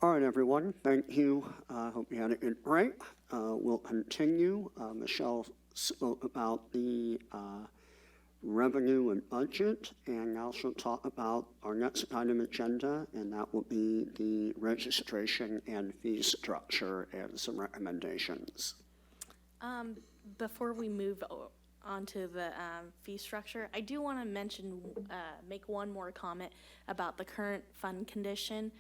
All right, everyone, thank you. I hope you had a good break. We'll continue. Michelle spoke about the revenue and budget, and now she'll talk about our next item agenda, and that will be the registration and fee structure and some recommendations. Before we move on to the fee structure, I do want to mention, make one more comment about the current fund condition.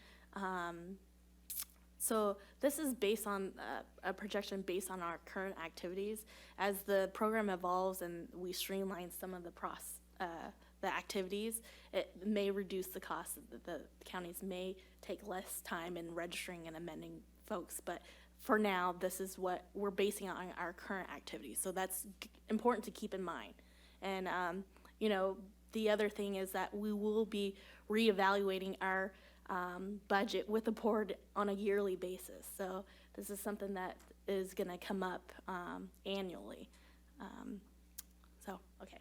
So this is based on a projection based on our current activities. As the program evolves and we streamline some of the activities, it may reduce the cost. The counties may take less time in registering and amending folks, but for now, this is what we're basing on our current activities. So that's important to keep in mind. And you know, the other thing is that we will be reevaluating our budget with the board on a yearly basis. So this is something that is going to come up annually. Okay.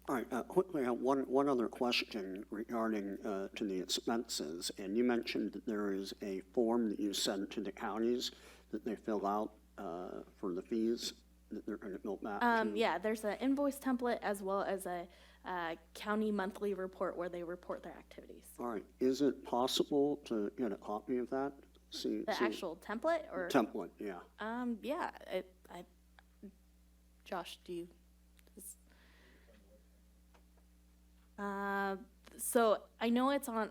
All right, quickly, I have one other question regarding to the expenses. And you mentioned that there is a form that you send to the counties that they fill out for the fees that they're going to bill back to. Yeah, there's an invoice template as well as a county monthly report where they report their activities. All right, is it possible to get a copy of that? See Actual template or? Template, yeah. Yeah, Josh, do you? So I know it's on,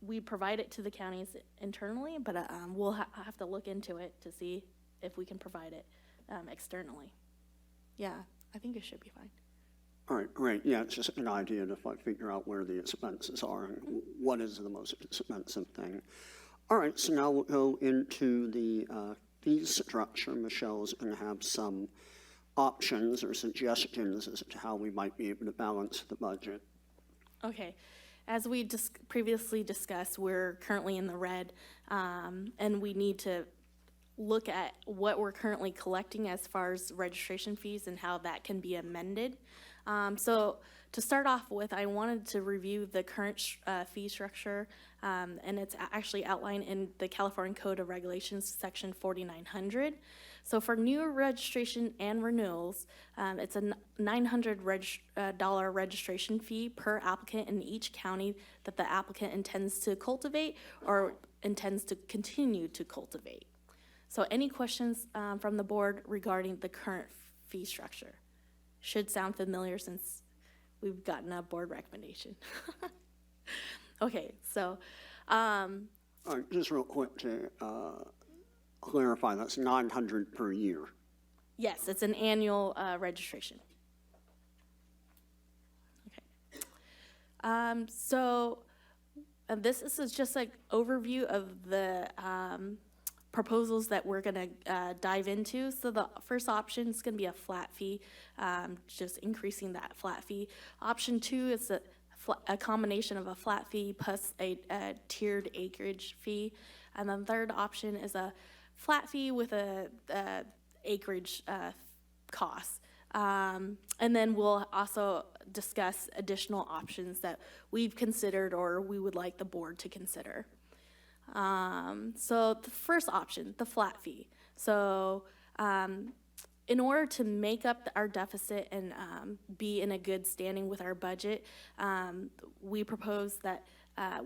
we provide it to the counties internally, but we'll have to look into it to see if we can provide it externally. Yeah, I think it should be fine. All right, great. Yeah, it's just an idea to figure out where the expenses are and what is the most expensive thing. All right, so now we'll go into the fee structure. Michelle's going to have some options or suggestions as to how we might be able to balance the budget. Okay. As we previously discussed, we're currently in the red, and we need to look at what we're currently collecting as far as registration fees and how that can be amended. So to start off with, I wanted to review the current fee structure, and it's actually outlined in the California Code of Regulations, section 4900. So for new registration and renewals, it's a $900 registration fee per applicant in each county that the applicant intends to cultivate or intends to continue to cultivate. So any questions from the board regarding the current fee structure? Should sound familiar since we've gotten a board recommendation. Okay, so. All right, just real quick to clarify, that's $900 per year. Yes, it's an annual registration. Okay. So this is just like overview of the proposals that we're going to dive into. So the first option is going to be a flat fee, just increasing that flat fee. Option 2 is a combination of a flat fee plus a tiered acreage fee. And then third option is a flat fee with a acreage cost. And then we'll also discuss additional options that we've considered or we would like the board to consider. So the first option, the flat fee. So in order to make up our deficit and be in a good standing with our budget, we propose that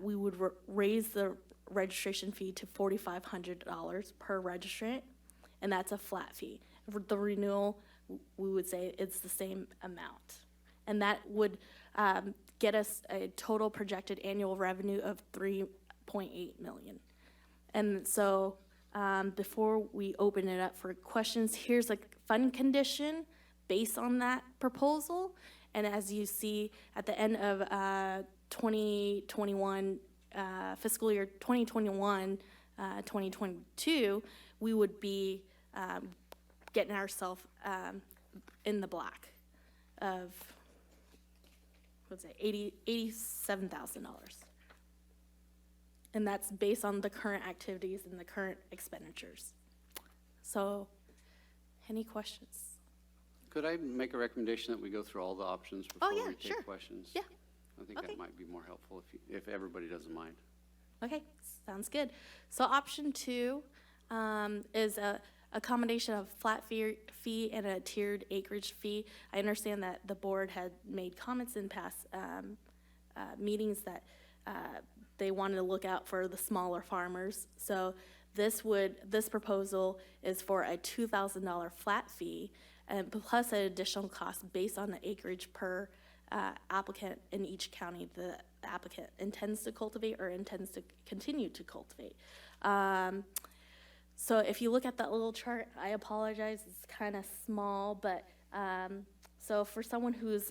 we would raise the registration fee to $4,500 per registrant, and that's a flat fee. For the renewal, we would say it's the same amount, and that would get us a total projected annual revenue of $3.8 million. And so before we open it up for questions, here's a fund condition based on that proposal. And as you see at the end of 2021, fiscal year 2021, 2022, we would be getting ourselves in the black of, what's it, $87,000. And that's based on the current activities and the current expenditures. So, any questions? Could I make a recommendation that we go through all the options before we take sure. questions? Yeah. I think Okay. that might be more helpful if everybody doesn't mind. Okay, sounds good. So option two is a combination of flat fee and a tiered acreage fee. I understand that the board had made comments in past meetings that they wanted to look out for the smaller farmers. So this proposal is for a $2,000 flat fee and plus an additional cost based on the acreage per applicant in each county the applicant intends to cultivate or intends to continue to cultivate. So if you look at that little chart, I apologize, it's kind of small, but so for someone who's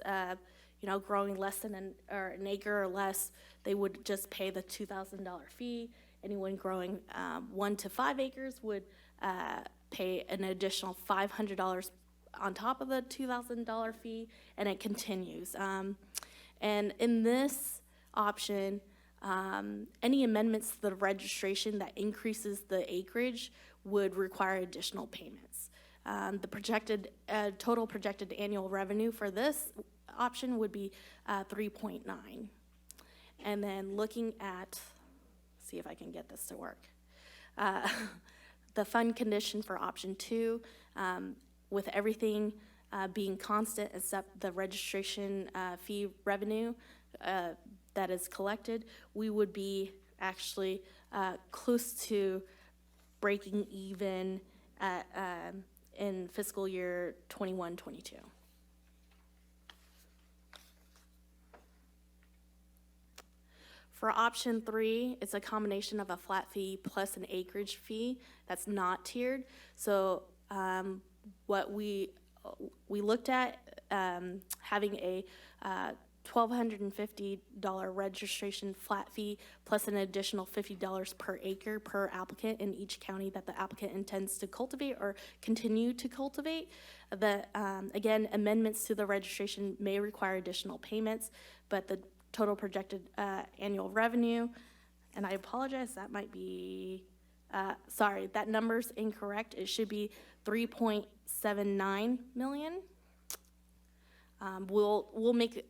growing less than an acre or less, they would just pay the $2,000 fee. Anyone growing 1 to 5 acres would pay an additional $500 on top of the $2,000 fee, and it continues. And in this option, any amendments to the registration that increases the acreage would require additional payments. The projected total projected annual revenue for this option would be 3.9. And then looking at, see if I can get this to work. The fund condition for option 2, with everything being constant except the registration fee revenue that is collected, we would be actually close to breaking even in fiscal year 21-22. For option 3, it's a combination of a flat fee plus an acreage fee that's not tiered. So what we looked at having a $1,250 registration flat fee plus an additional $50 per acre per applicant in each county that the applicant intends to cultivate or continue to cultivate. Again, amendments to the registration may require additional payments, but the total projected annual revenue, and I apologize, that might be, sorry, that number's incorrect. It should be 3.79 million. We'll make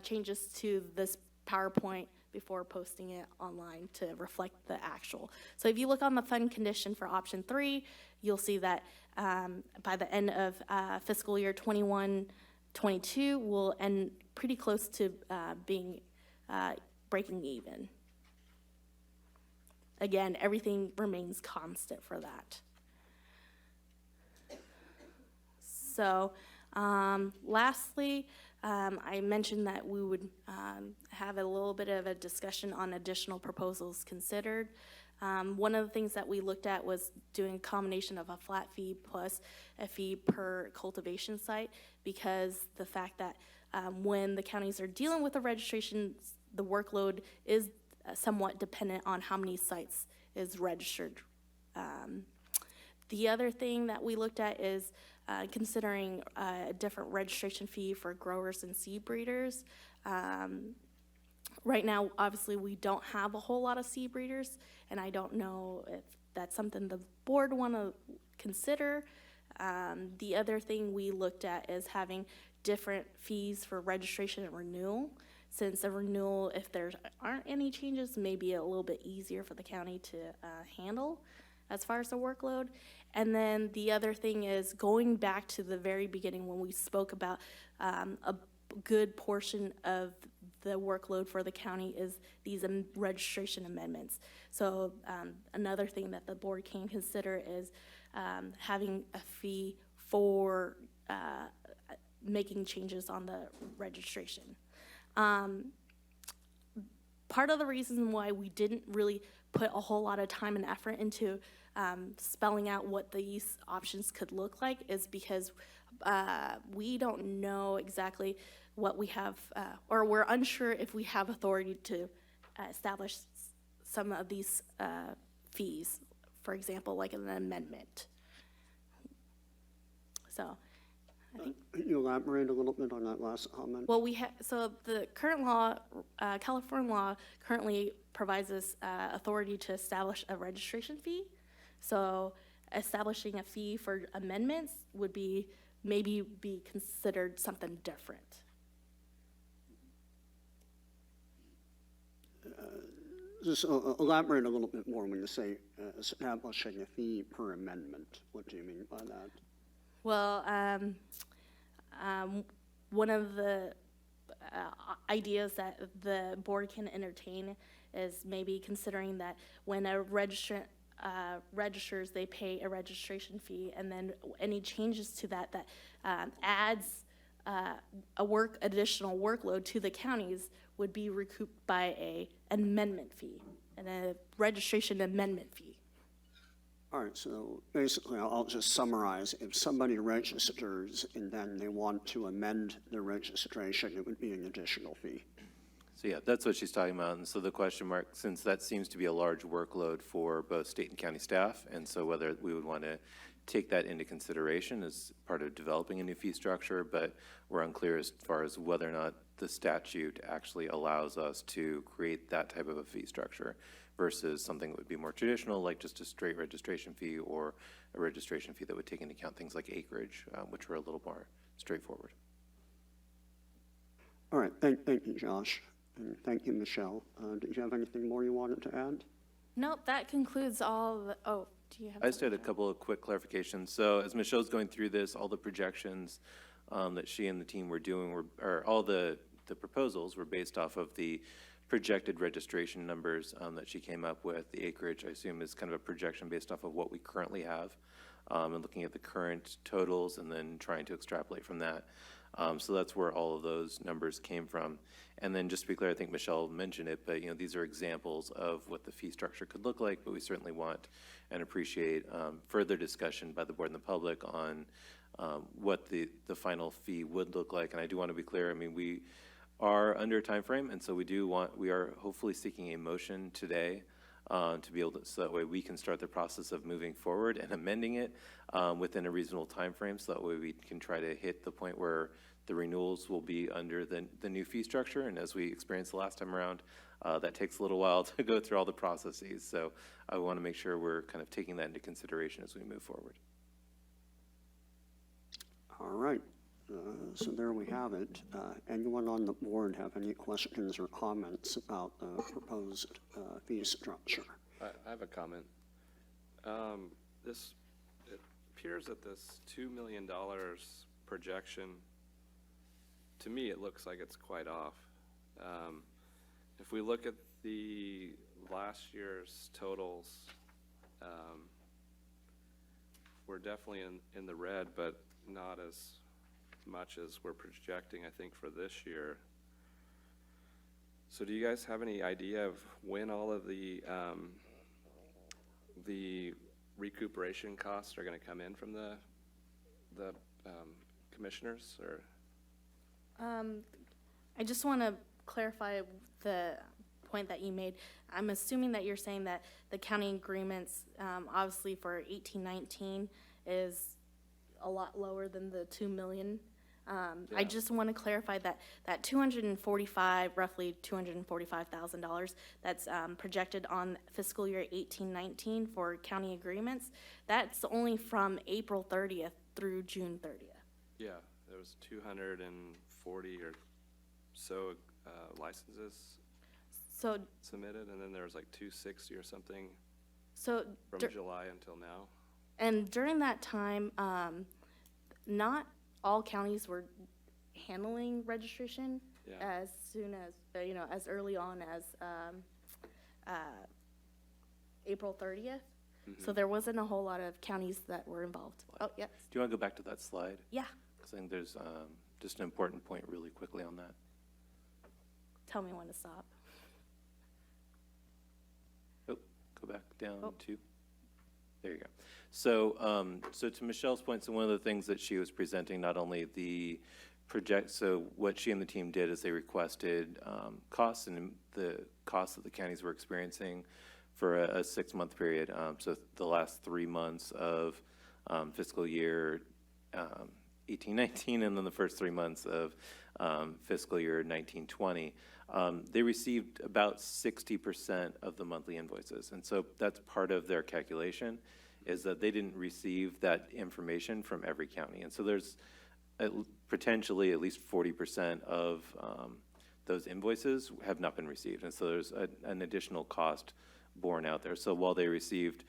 changes to this PowerPoint before posting it online to reflect the actual. So if you look on the fund condition for option 3, you'll see that by the end of fiscal year 21-22, we'll end pretty close to being breaking even. Again, everything remains constant for that. So lastly, I mentioned that we would have a little bit of a discussion on additional proposals considered. One of the things that we looked at was doing a combination of a flat fee plus a fee per cultivation site, because the fact that when the counties are dealing with the registration, the workload is somewhat dependent on how many sites is registered. The other thing that we looked at is considering a different registration fee for growers and seed breeders. Right now, obviously, we don't have a whole lot of seed breeders, and I don't know if that's something the board want to consider. The other thing we looked at is having different fees for registration and renewal. Since a renewal, if there aren't any changes, may be a little bit easier for the county to handle as far as the workload. And then the other thing is going back to the very beginning when we spoke about a good portion of the workload for the county is these registration amendments. So another thing that the board can consider is having a fee for making changes on the registration. Part of the reason why we didn't really put a whole lot of time and effort into spelling out what these options could look like is because we don't know exactly what we have, or we're unsure if we have authority to establish some of these fees, for example, like an amendment. So I think. Can you elaborate a little bit on that last comment? Well, so the current law, California law currently provides us authority to establish a registration fee. So establishing a fee for amendments would maybe be considered something different. Just elaborate a little bit more when you say establishing a fee per amendment. What do you mean by that? Well, one of the ideas that the board can entertain is maybe considering that when a registrant registers, they pay a registration fee, and then any changes to that adds additional workload to the counties would be recouped by an amendment fee and a registration amendment fee. All right, so basically, I'll just summarize. If somebody registers and then they want to amend their registration, it would be an additional fee. So yeah, that's what she's talking about. And so the question mark, since that seems to be a large workload for both state and county staff, and so whether we would want to take that into consideration as part of developing a new fee structure, but we're unclear as far as whether or not the statute actually allows us to create that type of a fee structure versus something that would be more traditional, like just a straight registration fee or a registration fee that would take into account things like acreage, which are a little more straightforward. All right, thank you, Josh. And thank you, Michelle. Did you have anything more you wanted to add? Nope, that concludes all the, oh, do you have? I just had a couple of quick clarifications. So as Michelle's going through this, all the projections that she and the team were doing or all the proposals were based off of the projected registration numbers that she came up with. The acreage, I assume, is kind of a projection based off of what we currently have and looking at the current totals and then trying to extrapolate from that. So that's where all of those numbers came from. And then just to be clear, I think Michelle mentioned it, but these are examples of what the fee structure could look like, but we certainly want and appreciate further discussion by the board and the public on what the final fee would look like. And I do want to be clear, I mean, we are under a time frame, and so we are hopefully seeking a motion today to be able to, so that way we can start the process of moving forward and amending it within a reasonable time frame, so that way we can try to hit the point where the renewals will be under the new fee structure. And as we experienced the last time around, that takes a little while to go through all the processes. So I want to make sure we're kind of taking that into consideration as we move forward. All right, so there we have it. Anyone on the board have any questions or comments about the proposed fee structure? I have a comment. It appears that this $2 million projection, to me, it looks like it's quite off. If we look at the last year's totals, we're definitely in the red, but not as much as we're projecting, I think, for this year. So do you guys have any idea of when all of the recuperation costs are going to come in from the commissioners? Or I just want to clarify the point that you made. I'm assuming that you're saying that the county agreements, obviously for 18-19, is a lot lower than the 2 million. I just want to clarify that roughly $245,000 that's projected on fiscal year 18-19 for county agreements, that's only from April 30th through June 30th. yeah, there was 240 or so licenses submitted, and then there was like 260 or something from July until now. And during that time, not all counties were handling registration as soon as, as early on as April 30th. Mm-hmm. So there wasn't a whole lot of counties that were involved. Oh, yes. Do you want to go back to that slide? Yeah. Because I think there's just an important point really quickly on that. Tell me when to stop. Oh, go back down to. There you go. So, so to Michelle's point, so one of the things that she was presenting, not only the project, so what she and the team did is they requested costs and the costs that the counties were experiencing for a 6-month period. So the last 3 months of fiscal year 18-19, and then the first 3 months of fiscal year 19-20. They received about 60% of the monthly invoices. And so that's part of their calculation, is that they didn't receive that information from every county. And so there's potentially at least 40% of those invoices have not been received. And so there's an additional cost borne out there. So while they received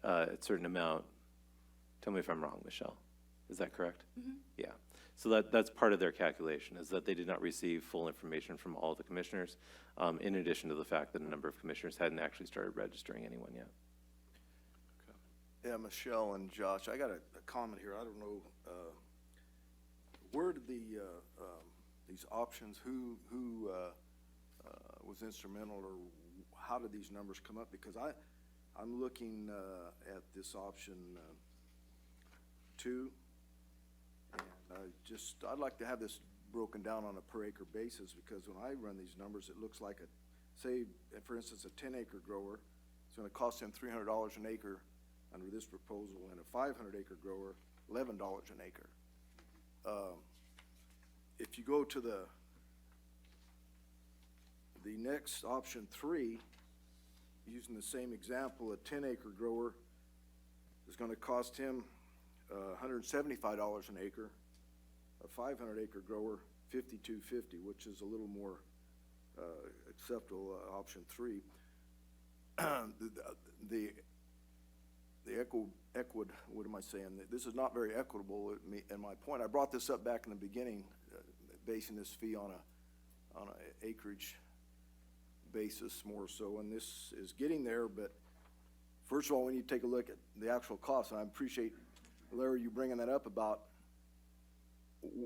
a certain amount, tell me if I'm wrong, Michelle, is that correct? Yeah. So that's part of their calculation, is that they did not receive full information from all the commissioners, in addition to the fact that a number of commissioners hadn't actually started registering anyone yet. Yeah, Michelle and Josh, I got a comment here. I don't know, where did these options, who was instrumental, or how did these numbers come up? Because I'm looking at this option 2, and I'd like to have this broken down on a per acre basis, because when I run these numbers, it looks like say, for instance, a 10-acre grower, it's gonna cost him $300 an acre under this proposal, and a 500-acre grower, $11 an acre. If you go to the next option 3, using the same example, a 10-acre grower is going to cost him $175 an acre. A 500-acre grower, $52.50, which is a little more acceptable. Option 3. What am I saying? This is not very equitable. And my point, I brought this up back in the beginning, basing this fee on a acreage basis more so, and this is getting there. But first of all, we need to take a look at the actual cost. And I appreciate, Larry, you bringing that up about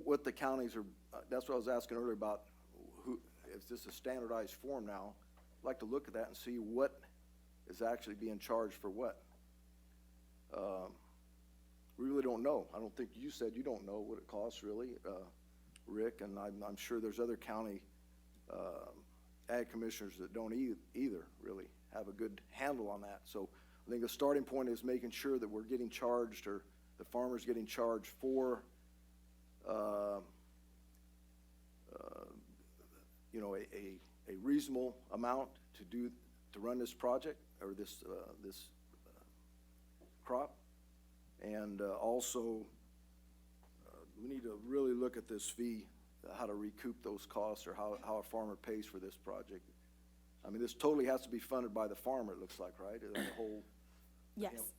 what the counties are. That's what I was asking earlier about. If this is a standardized form now, I'd like to look at that and see what is actually being charged for what. We really don't know. I don't think you said you don't know what it costs really, Rick, and I'm sure there's other county ag commissioners that don't either really have a good handle on that. So I think the starting point is making sure that we're getting charged, or the farmer's getting charged for a reasonable amount to run this project, or this crop. And also, we need to really look at this fee, how to recoup those costs, or how a farmer pays for this project. I mean, this totally has to be funded by the farmer, it looks like, right? The whole Yes.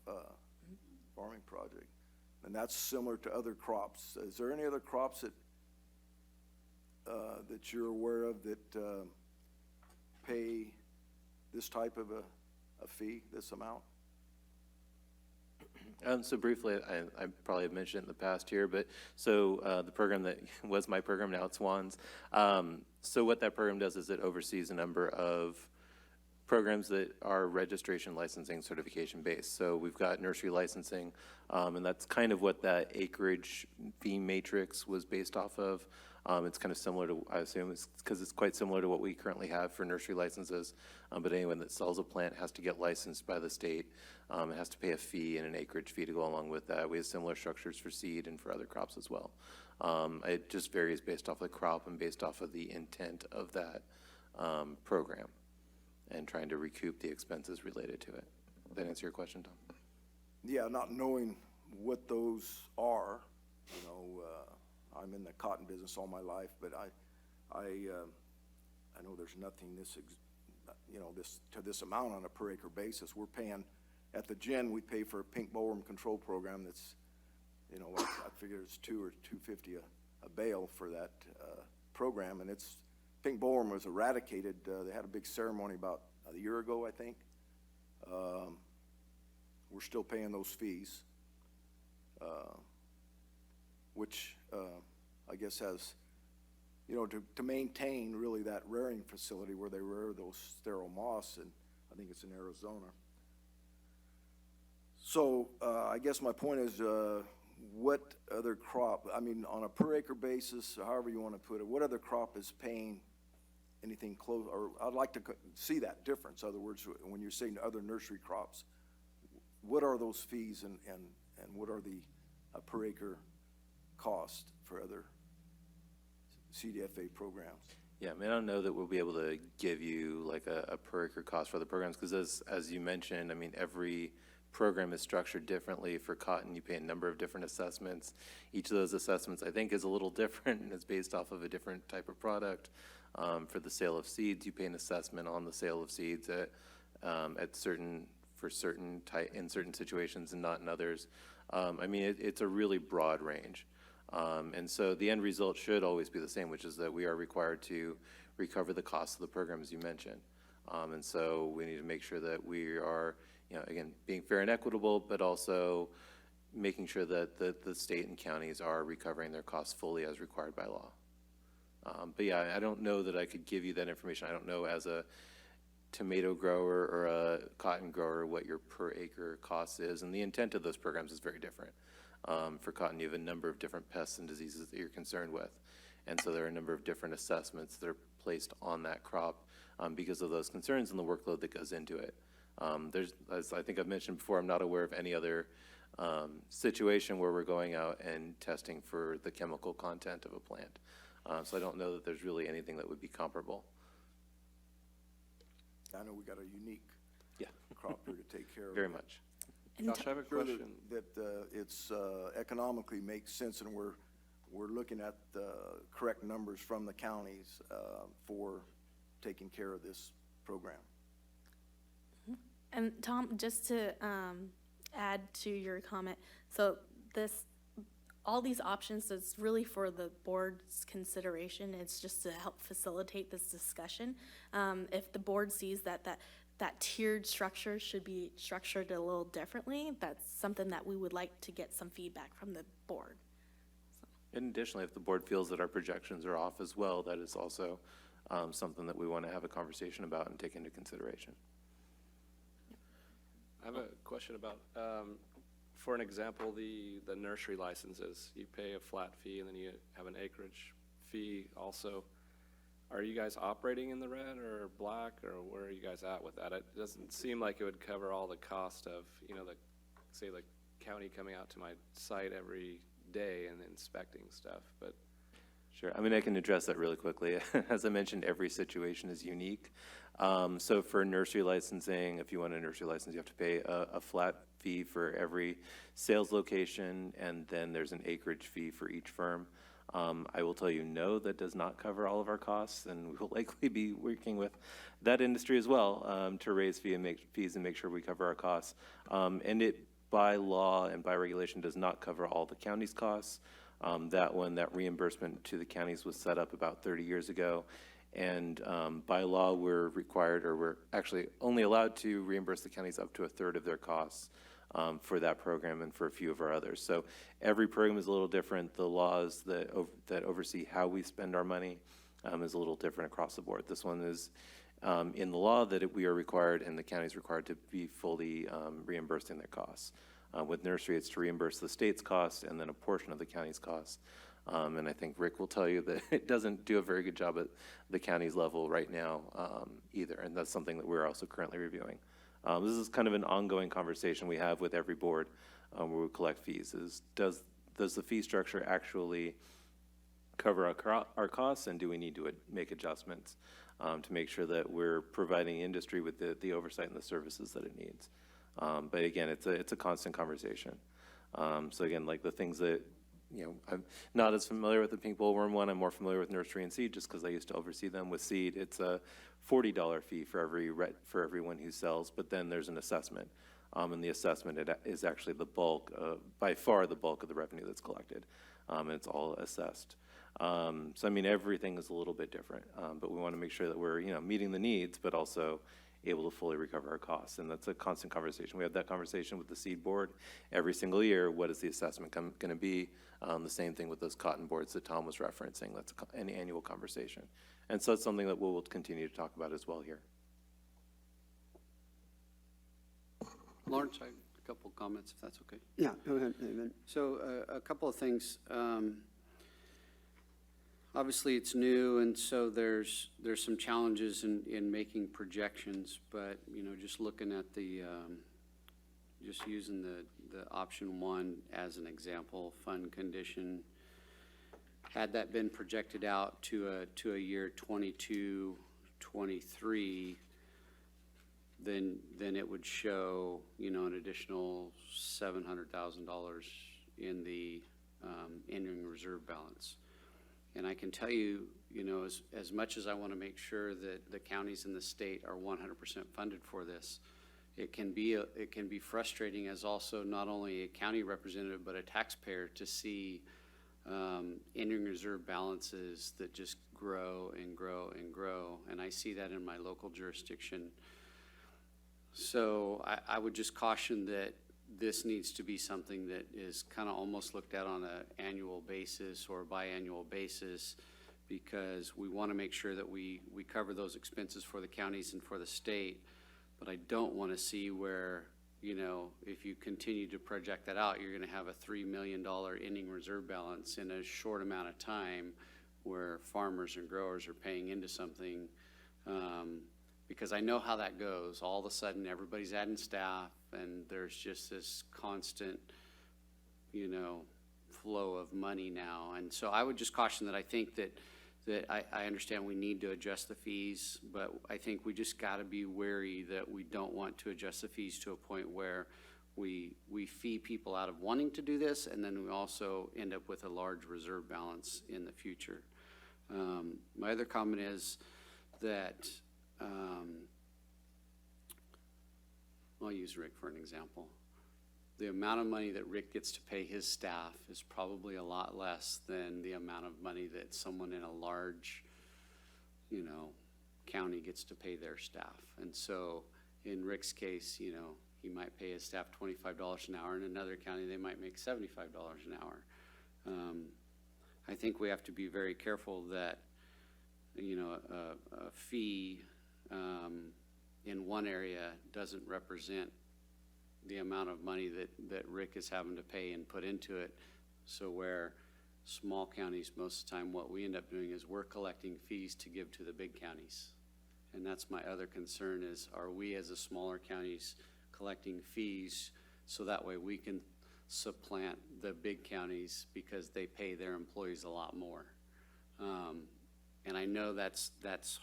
farming project. And that's similar to other crops. Is there any other crops that you're aware of that pay this type of a fee, this amount? So briefly, I probably have mentioned it in the past here, but so the program that was my program, now it's Juan's. So what that program does is it oversees a number of programs that are registration, licensing, certification based. So we've got nursery licensing, and that's kind of what that acreage fee matrix was based off of. It's kind of similar to, I assume, because it's quite similar to what we currently have for nursery licenses. But anyone that sells a plant has to get licensed by the state. It has to pay a fee and an acreage fee to go along with that. We have similar structures for seed and for other crops as well. It just varies based off the crop and based off of the intent of that program, and trying to recoup the expenses related to it. Does that answer your question, Tom? Yeah, not knowing what those are, I'm in the cotton business all my life, but I know there's nothing to this amount on a per acre basis. We're paying at the gin. We pay for a pink bollworm control program that's, like I figure it's $2 or $2.50 a bale for that program, and it's pink bollworm was eradicated. They had a big ceremony about a year ago, I think. We're still paying those fees, which I guess has, to maintain really that rearing facility where they rear those sterile moths, and I think it's in Arizona. So I guess my point is, what other crop, on a per acre basis, or however you want to put it, what other crop is paying anything close, or I'd like to see that difference. In other words, when you're saying other nursery crops, what are those fees, and what are the per acre cost for other CDFA programs? Yeah, I don't know that we'll be able to give you like a per acre cost for the programs, because as you mentioned, every program is structured differently. For cotton, you pay a number of different assessments. Each of those assessments, I think, is a little different, and it's based off of a different type of product. For the sale of seeds, you pay an assessment on the sale of seeds in certain situations and not in others. I mean, it's a really broad range. And so the end result should always be the same, which is that we are required to recover the cost of the program, as you mentioned. And so we need to make sure that we are, again, being fair and equitable, but also making sure that the state and counties are recovering their costs fully as required by law. But yeah, I don't know that I could give you that information. I don't know as a tomato grower or a cotton grower what your per acre cost is. And the intent of those programs is very different. For cotton, you have a number of different pests and diseases that you're concerned with. And so there are a number of different assessments that are placed on that crop because of those concerns and the workload that goes into it. As I think I've mentioned before, I'm not aware of any other situation where we're going out and testing for the chemical content of a plant. So I don't know that there's really anything that would be comparable. I know we got a unique Yeah, crop here to take care of. very much. And Josh, I have a Sure question. that it's economically makes sense, and we're looking at the correct numbers from the counties for taking care of this program. And Tom, just to add to your comment, so all these options is really for the board's consideration. It's just to help facilitate this discussion. If the board sees that tiered structure should be structured a little differently, that's something that we would like to get some feedback from the board. And additionally, if the board feels that our projections are off as well, that is also something that we want to have a conversation about and take into consideration. I have a question about, for an example, the nursery licenses. You pay a flat fee and then you have an acreage fee also. Are you guys operating in the red or black, or where are you guys at with that? It doesn't seem like it would cover all the cost of, say the county coming out to my site every day and inspecting stuff, but. Sure. I mean, I can address that really quickly. As I mentioned, every situation is unique. So for nursery licensing, if you want a nursery license, you have to pay a flat fee for every sales location, and then there's an acreage fee for each firm. I will tell you, no, that does not cover all of our costs, and we will likely be working with that industry as well to raise fees and make sure we cover our costs. And it, by law and by regulation, does not cover all the county's costs. That reimbursement to the counties was set up about 30 years ago. And by law, we're required, or we're actually only allowed to reimburse the counties up to a third of their costs for that program and for a few of our others. So every program is a little different. The laws that oversee how we spend our money is a little different across the board. This one is in the law that we are required, and the county is required to be fully reimbursing their costs. With nursery, it's to reimburse the state's costs and then a portion of the county's costs. And I think Rick will tell you that it doesn't do a very good job at the county's level right now either, and that's something that we're also currently reviewing. This is kind of an ongoing conversation we have with every board where we collect fees. Does the fee structure actually cover our costs, and do we need to make adjustments to make sure that we're providing industry with the oversight and the services that it needs? But again, it's a constant conversation. So again, like the things that, I'm not as familiar with the pink bollworm one. I'm more familiar with nursery and seed just because I used to oversee them. With seed, it's a $40 fee for everyone who sells, but then there's an assessment. And the assessment is actually by far the bulk of the revenue that's collected. And it's all assessed. So I mean, everything is a little bit different, but we want to make sure that we're, meeting the needs, but also able to fully recover our costs. And that's a constant conversation. We have that conversation with the seed board every single year. What is the assessment going to be? The same thing with those cotton boards that Tom was referencing. That's an annual conversation. And so it's something that we'll continue to talk about as well here. Lawrence, I have a couple comments, if that's okay. Yeah, go ahead, David. So a couple of things. Obviously, it's new, and so there's some challenges in making projections. But just looking at just using the option one as an example, fund condition. Had that been projected out to a year 22, 23, then it would show an additional $700,000 in the ending reserve balance. And I can tell you, you know, as much as I want to make sure that the counties and the state are 100% funded for this, it can be frustrating as also not only a county representative but a taxpayer to see ending reserve balances that just grow and grow and grow, and I see that in my local jurisdiction. So I would just caution that this needs to be something that is kind of almost looked at on an annual basis or biannual basis, because we want to make sure that we cover those expenses for the counties and for the state. But I don't want to see where, you know, if you continue to project that out, you're going to have a $3 million ending reserve balance in a short amount of time where farmers and growers are paying into something. Because I know how that goes. All of a sudden, everybody's adding staff, and there's just this constant, you know, flow of money now. And so I would just caution that I think that I understand we need to adjust the fees, but I think we just got to be wary that we don't want to adjust the fees to a point where we fee people out of wanting to do this, and then we also end up with a large reserve balance in the future. My other comment is that I'll use Rick for an example. The amount of money that Rick gets to pay his staff is probably a lot less than the amount of money that someone in a large, you know, county gets to pay their staff. And so in Rick's case, you know, he might pay his staff $25 an hour. In another county, they might make $75 an hour. I think we have to be very careful that, you know, a fee in one area doesn't represent the amount of money that Rick is having to pay and put into it. So where small counties, most of the time, what we end up doing is we're collecting fees to give to the big counties. And that's my other concern is, are we as a smaller counties collecting fees so that way we can supplant the big counties because they pay their employees a lot more? And I know that's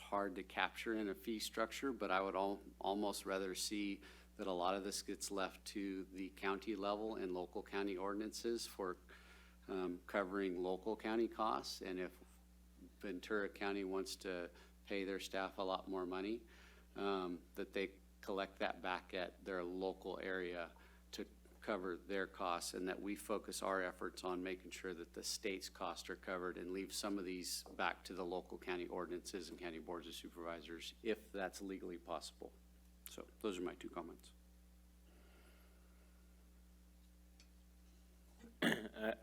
hard to capture in a fee structure, but I would almost rather see that a lot of this gets left to the county level and local county ordinances for covering local county costs. And if Ventura County wants to pay their staff a lot more money, that they collect that back at their local area to cover their costs, and that we focus our efforts on making sure that the state's costs are covered and leave some of these back to the local county ordinances and county boards of supervisors if that's legally possible. So those are my two comments.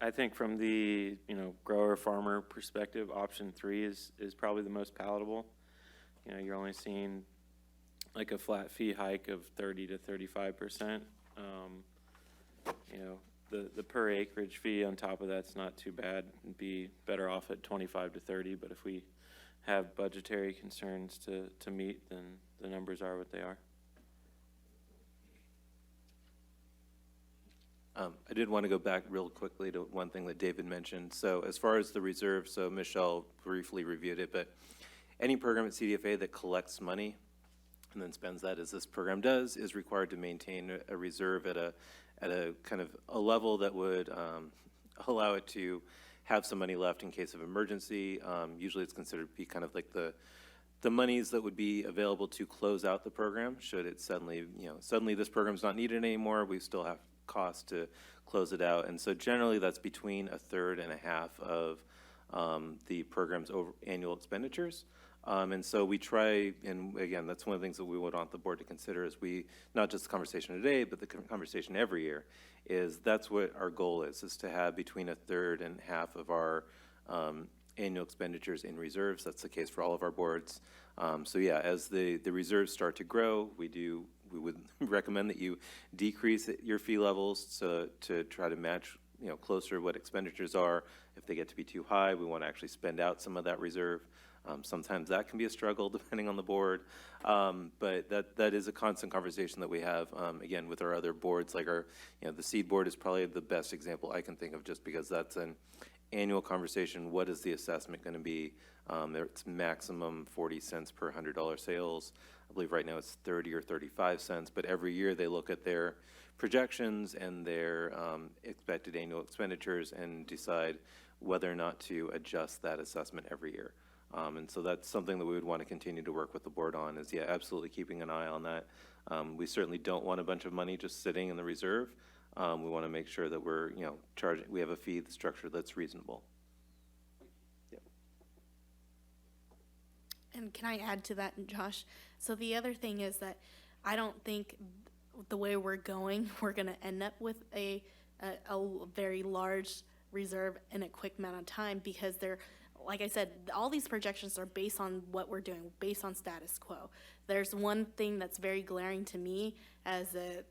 I think from the, you know, grower farmer perspective, option 3 is probably the most palatable. You know, you're only seeing like a flat fee hike of 30 to 35%. You know, the per acreage fee on top of that's not too bad. It'd be better off at 25 to 30, but if we have budgetary concerns to meet, then the numbers are what they are. I did want to go back real quickly to one thing that David mentioned. So as far as the reserve, so Michelle briefly reviewed it, but any program at CDFA that collects money and then spends that, as this program does, is required to maintain a reserve at a kind of a level that would allow it to have some money left in case of emergency. Usually it's considered to be kind of like the monies that would be available to close out the program should it suddenly, you know, suddenly this program's not needed anymore. We still have cost to close it out. And so generally that's between a third and a half of the program's annual expenditures. And so we try, and again, that's one of the things that we would want the board to consider is not just the conversation today, but the conversation every year, is that's what our goal is to have between a third and half of our annual expenditures in reserves. That's the case for all of our boards. So yeah, as the reserves start to grow, we would recommend that you decrease your fee levels to try to match, you know, closer to what expenditures are. If they get to be too high, we want to actually spend out some of that reserve. Sometimes that can be a struggle depending on the board, but that is a constant conversation that we have, again, with our other boards. Like the seed board is probably the best example I can think of, just because that's an annual conversation. What is the assessment going to be? It's maximum 40 cents per $100 sales. I believe right now it's 30 or 35 cents, but every year they look at their projections and their expected annual expenditures and decide whether or not to adjust that assessment every year. And so that's something that we would want to continue to work with the board on is, yeah, absolutely keeping an eye on that. We certainly don't want a bunch of money just sitting in the reserve. We want to make sure that we're, charging, we have a fee structure that's reasonable. And can I add to that, Josh? So the other thing is that I don't think the way we're going, we're going to end up with a very large reserve in a quick amount of time, because they're, like I said, all these projections are based on what we're doing, based on status quo. There's one thing that's very glaring to me as a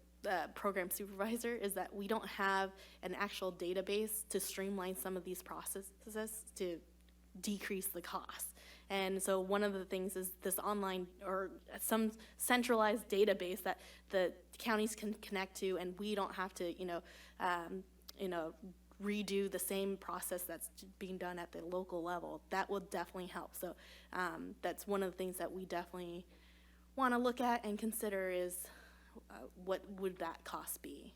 program supervisor is that we don't have an actual database to streamline some of these processes to decrease the cost. And so one of the things is this online or some centralized database that the counties can connect to, and we don't have to, redo the same process that's being done at the local level. That will definitely help. So that's one of the things that we definitely want to look at and consider is what would that cost be?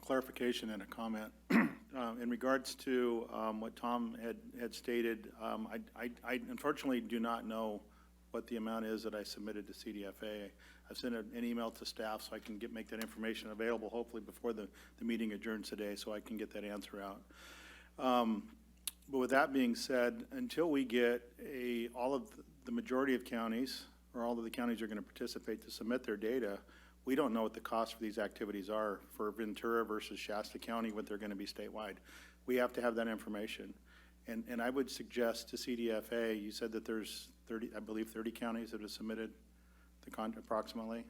Clarification and a comment. In regards to what Tom had stated, I unfortunately do not know what the amount is that I submitted to CDFA. I've sent an email to staff so I can make that information available, hopefully before the meeting adjourns today, so I can get that answer out. But with that being said, until we get all of the majority of counties, or all of the counties are going to participate to submit their data, we don't know what the cost for these activities are for Ventura versus Shasta County, what they're going to be statewide. We have to have that information. And I would suggest to CDFA, you said that there's 30, I believe 30 counties that have submitted the approximately,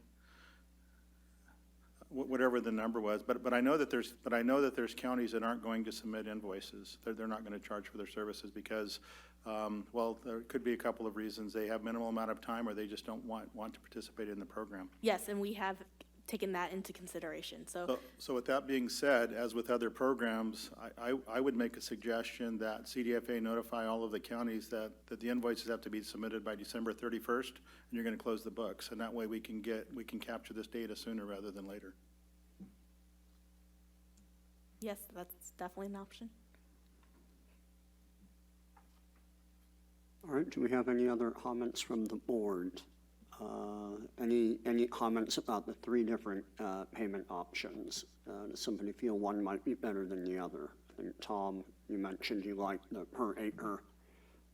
whatever the number was. But I know that there's counties that aren't going to submit invoices. They're not going to charge for their services because, well, there could be a couple of reasons. They have minimal amount of time, or they just don't want to participate in the program. Yes, and we have taken that into consideration. So with that being said, as with other programs, I would make a suggestion that CDFA notify all of the counties that the invoices have to be submitted by December 31st, and you're going to close the books. And that way we can capture this data sooner rather than later. yes, that's definitely an option. All right, do we have any other comments from the board? Any comments about the three different payment options? Does somebody feel one might be better than the other? I think, Tom, you mentioned you like the per acre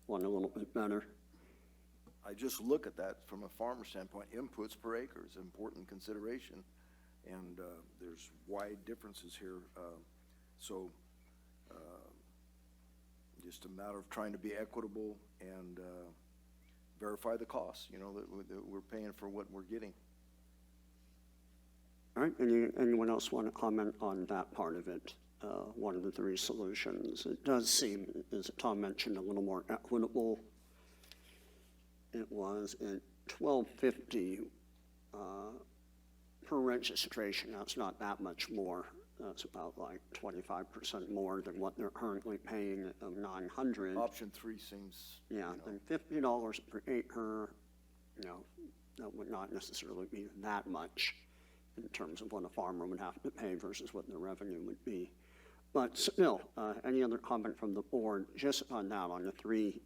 one a little bit better. I just look at that from a farmer standpoint. Inputs per acre is an important consideration, and there's wide differences here. So just a matter of trying to be equitable and verify the costs, that we're paying for what we're getting. All right, anyone else want to comment on that part of it? One of the three solutions. It does seem, as Tom mentioned, a little more equitable. It was at $12.50 per registration. That's not that much more. That's about like 25% more than what they're currently paying of $900. Option 3 seems, Yeah, and $50 per acre, that would not necessarily be that much in terms of what a farmer would have to pay versus what the revenue would be. But still, any other comment from the board just on that, on the three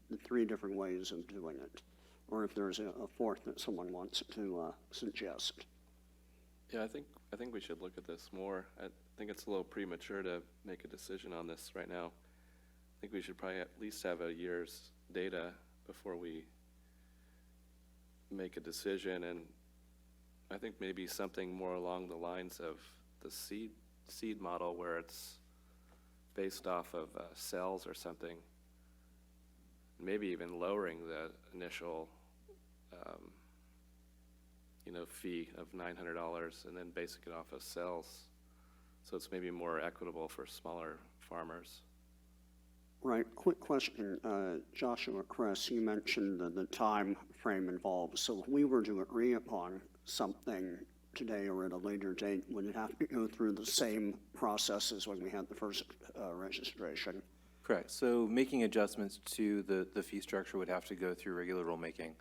different ways of doing it? Or if there's a fourth that someone wants to suggest? Yeah, I think we should look at this more. I think it's a little premature to make a decision on this right now. I think we should probably at least have a year's data before we make a decision, and I think maybe something more along the lines of the seed model, where it's based off of cells or something. Maybe even lowering the initial fee of $900 and then basing it off of cells, so it's maybe more equitable for smaller farmers. Right, quick question, Joshua, Chris, you mentioned the time frame involved. So if we were to agree upon something today or at a later date, would it have to go through the same process as when we had the first registration? Correct. So making adjustments to the fee structure would have to go through regular rulemaking.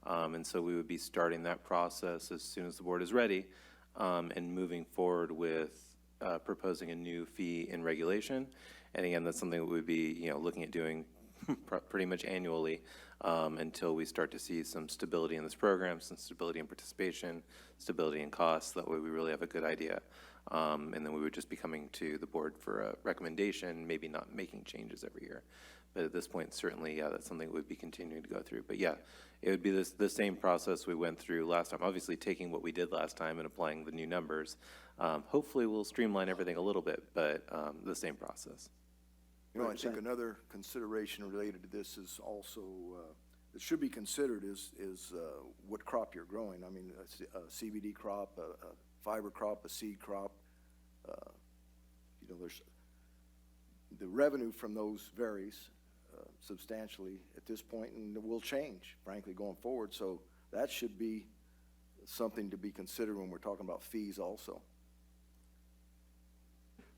And so we would be starting that process as soon as the board is ready, and moving forward with proposing a new fee and regulation. And again, that's something that we'd be, looking at doing pretty much annually until we start to see some stability in this program, some stability in participation, stability in costs. That way we really have a good idea. And then we would just be coming to the board for a recommendation, maybe not making changes every year. But at this point, certainly, yeah, that's something we'd be continuing to go through. But yeah, it would be the same process we went through last time. Obviously, taking what we did last time and applying the new numbers. Hopefully, we'll streamline everything a little bit, but the same process. You know, I think another consideration related to this is also, that should be considered is what crop you're growing. I mean, a CBD crop, a fiber crop, a seed crop. There's, the revenue from those varies substantially at this point, and it will change, frankly, going forward. So that should be something to be considered when we're talking about fees also.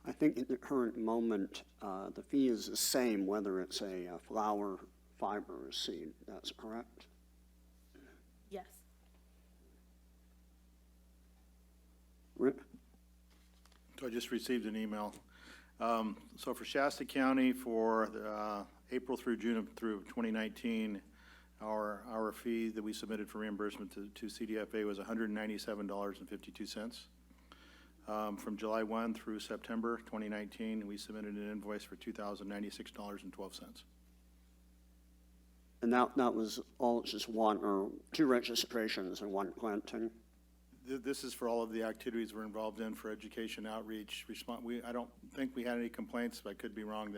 I think at the current moment, the fee is the same whether it's a flower, fiber, or seed. That's correct? Yes. Rick? So I just received an email. So for Shasta County, for April through June through 2019, our fee that we submitted for reimbursement to CDFA was $197.52. From July 1 through September 2019, we submitted an invoice for $2,096.12. And that was all just one or two registrations and one planting? This is for all of the activities we're involved in for education outreach. I don't think we had any complaints, but I could be wrong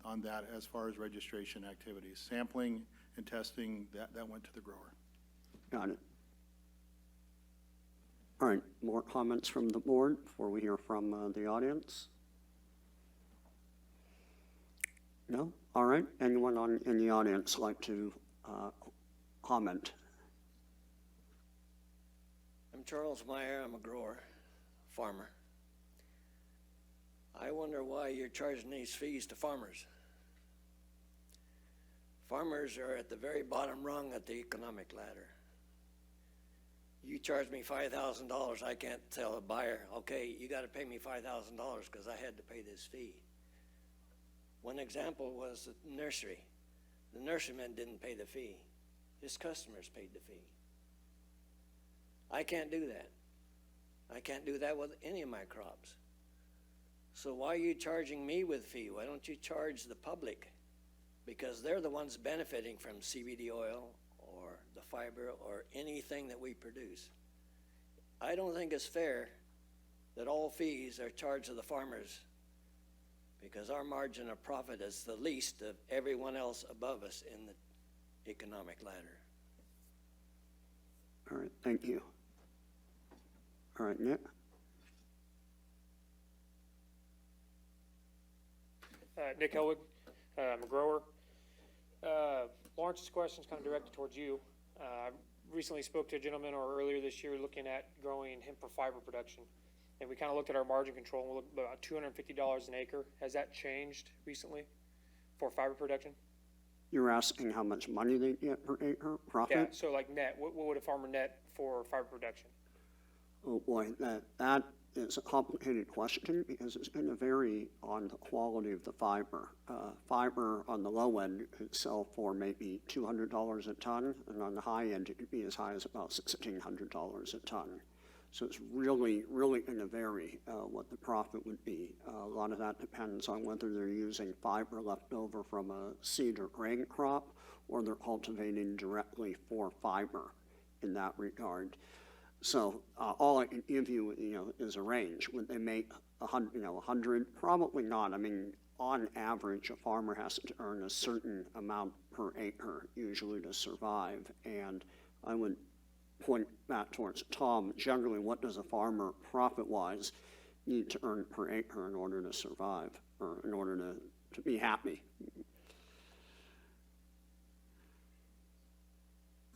on that as far as registration activities. Sampling and testing, that went to the grower. Got it. All right, more comments from the board before we hear from the audience? No? All right, anyone in the audience like to comment? I'm Charles Meyer. I'm a grower, farmer. I wonder why you're charging these fees to farmers. Farmers are at the very bottom rung of the economic ladder. You charge me $5,000, I can't tell a buyer, okay, you got to pay me $5,000 because I had to pay this fee. One example was the nursery. The nurseryman didn't pay the fee. His customers paid the fee. I can't do that. I can't do that with any of my crops. So why are you charging me with fee? Why don't you charge the public? Because they're the ones benefiting from CBD oil or the fiber or anything that we produce. I don't think it's fair that all fees are charged to the farmers because our margin of profit is the least of everyone else above us in the economic ladder. All right, thank you. All right, Nick? Nick Helwig, I'm a grower. Lawrence's question is kind of directed towards you. I recently spoke to a gentleman earlier this year looking at growing hemp for fiber production. And we kind of looked at our margin control and we looked at about $250 an acre. Has that changed recently for fiber production? You're asking how much money they get per acre profit? Yeah, so like net, what would a farmer net for fiber production? Oh boy, that is a complicated question because it's going to vary on the quality of the fiber. Fiber on the low end could sell for maybe $200 a ton, and on the high end it could be as high as about $1,600 a ton. So it's really, really going to vary what the profit would be. A lot of that depends on whether they're using fiber left over from a seed or grain crop, or they're cultivating directly for fiber in that regard. So all I can give you, is a range. Would they make 100? Probably not. I mean, on average, a farmer has to earn a certain amount per acre usually to survive. And I would point back towards Tom. Generally, what does a farmer profit-wise need to earn per acre in order to survive or in order to be happy?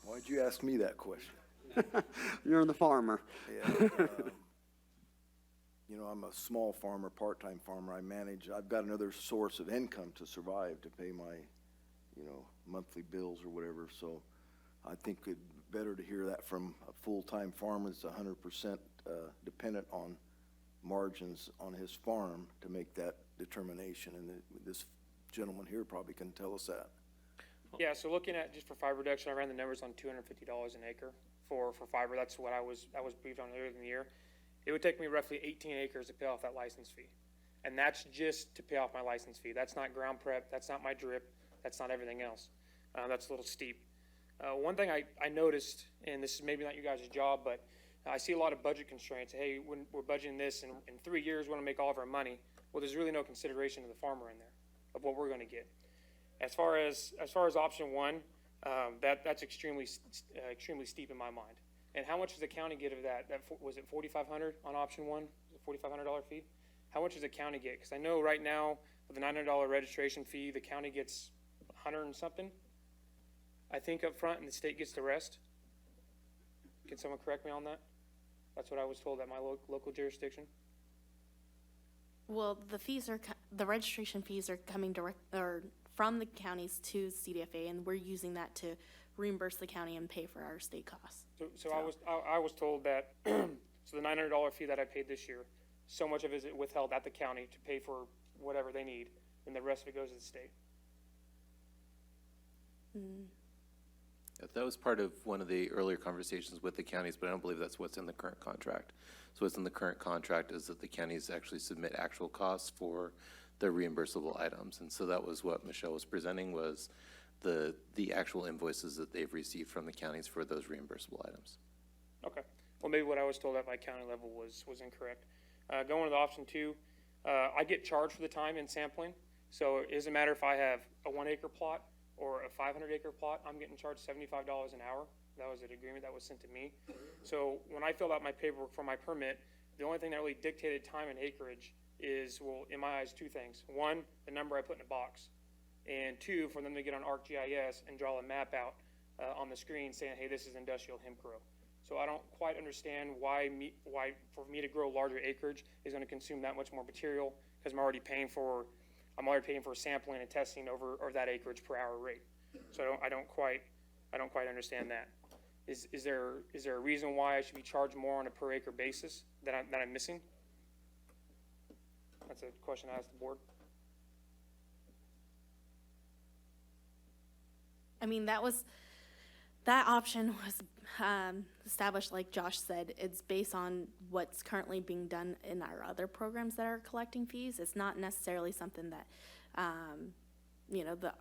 Why'd you ask me that question? You're the farmer. Yeah, I'm a small farmer, part-time farmer. I've got another source of income to survive, to pay my, monthly bills or whatever. So I think it'd better to hear that from a full-time farmer that's 100% dependent on margins on his farm to make that determination, and this gentleman here probably can tell us that. Yeah, so looking at, just for fiber reduction, I ran the numbers on $250 an acre for fiber. That's what I was briefed on earlier in the year. It would take me roughly 18 acres to pay off that license fee. And that's just to pay off my license fee. That's not ground prep, that's not my drip, that's not everything else. That's a little steep. One thing I noticed, and this is maybe not you guys' job, but I see a lot of budget constraints. Hey, when we're budgeting this in 3 years, we want to make all of our money. Well, there's really no consideration to the farmer in there of what we're going to get. As far as option one, that's extremely steep in my mind. And how much does the county get of that? Was it $4,500 on option one? $4,500 fee? How much does the county get? Because I know right now with the $900 registration fee, the county gets 100 and something, I think, up front, and the state gets the rest. Can someone correct me on that? That's what I was told at my local jurisdiction. Well, the registration fees are coming from the counties to CDFA, and we're using that to reimburse the county and pay for our state costs. So I was told that, so the $900 fee that I paid this year, so much of it is withheld at the county to pay for whatever they need, and the rest of it goes to the state. That was part of one of the earlier conversations with the counties, but I don't believe that's what's in the current contract. So what's in the current contract is that the counties actually submit actual costs for the reimbursable items. And so that was what Michelle was presenting, was the actual invoices that they've received from the counties for those reimbursable items. Okay. Well, maybe what I was told at my county level was incorrect. Going to the option two, I get charged for the time in sampling. So it doesn't matter if I have a 1 acre plot or a 500 acre plot, I'm getting charged $75 an hour. That was an agreement that was sent to me. So when I filled out my paperwork for my permit, the only thing that really dictated time and acreage is, well, in my eyes, two things. One, the number I put in a box. And two, for them to get on ArcGIS and draw a map out on the screen saying, hey, this is industrial hemp grow. So I don't quite understand why for me to grow larger acreage is going to consume that much more material, because I'm already paying for sampling and testing over that acreage per hour rate. So I don't quite understand that. Is there a reason why I should be charged more on a per acre basis that I'm missing? That's a question I asked the board. I mean, that option was established, like Josh said. It's based on what's currently being done in our other programs that are collecting fees. It's not necessarily something that, the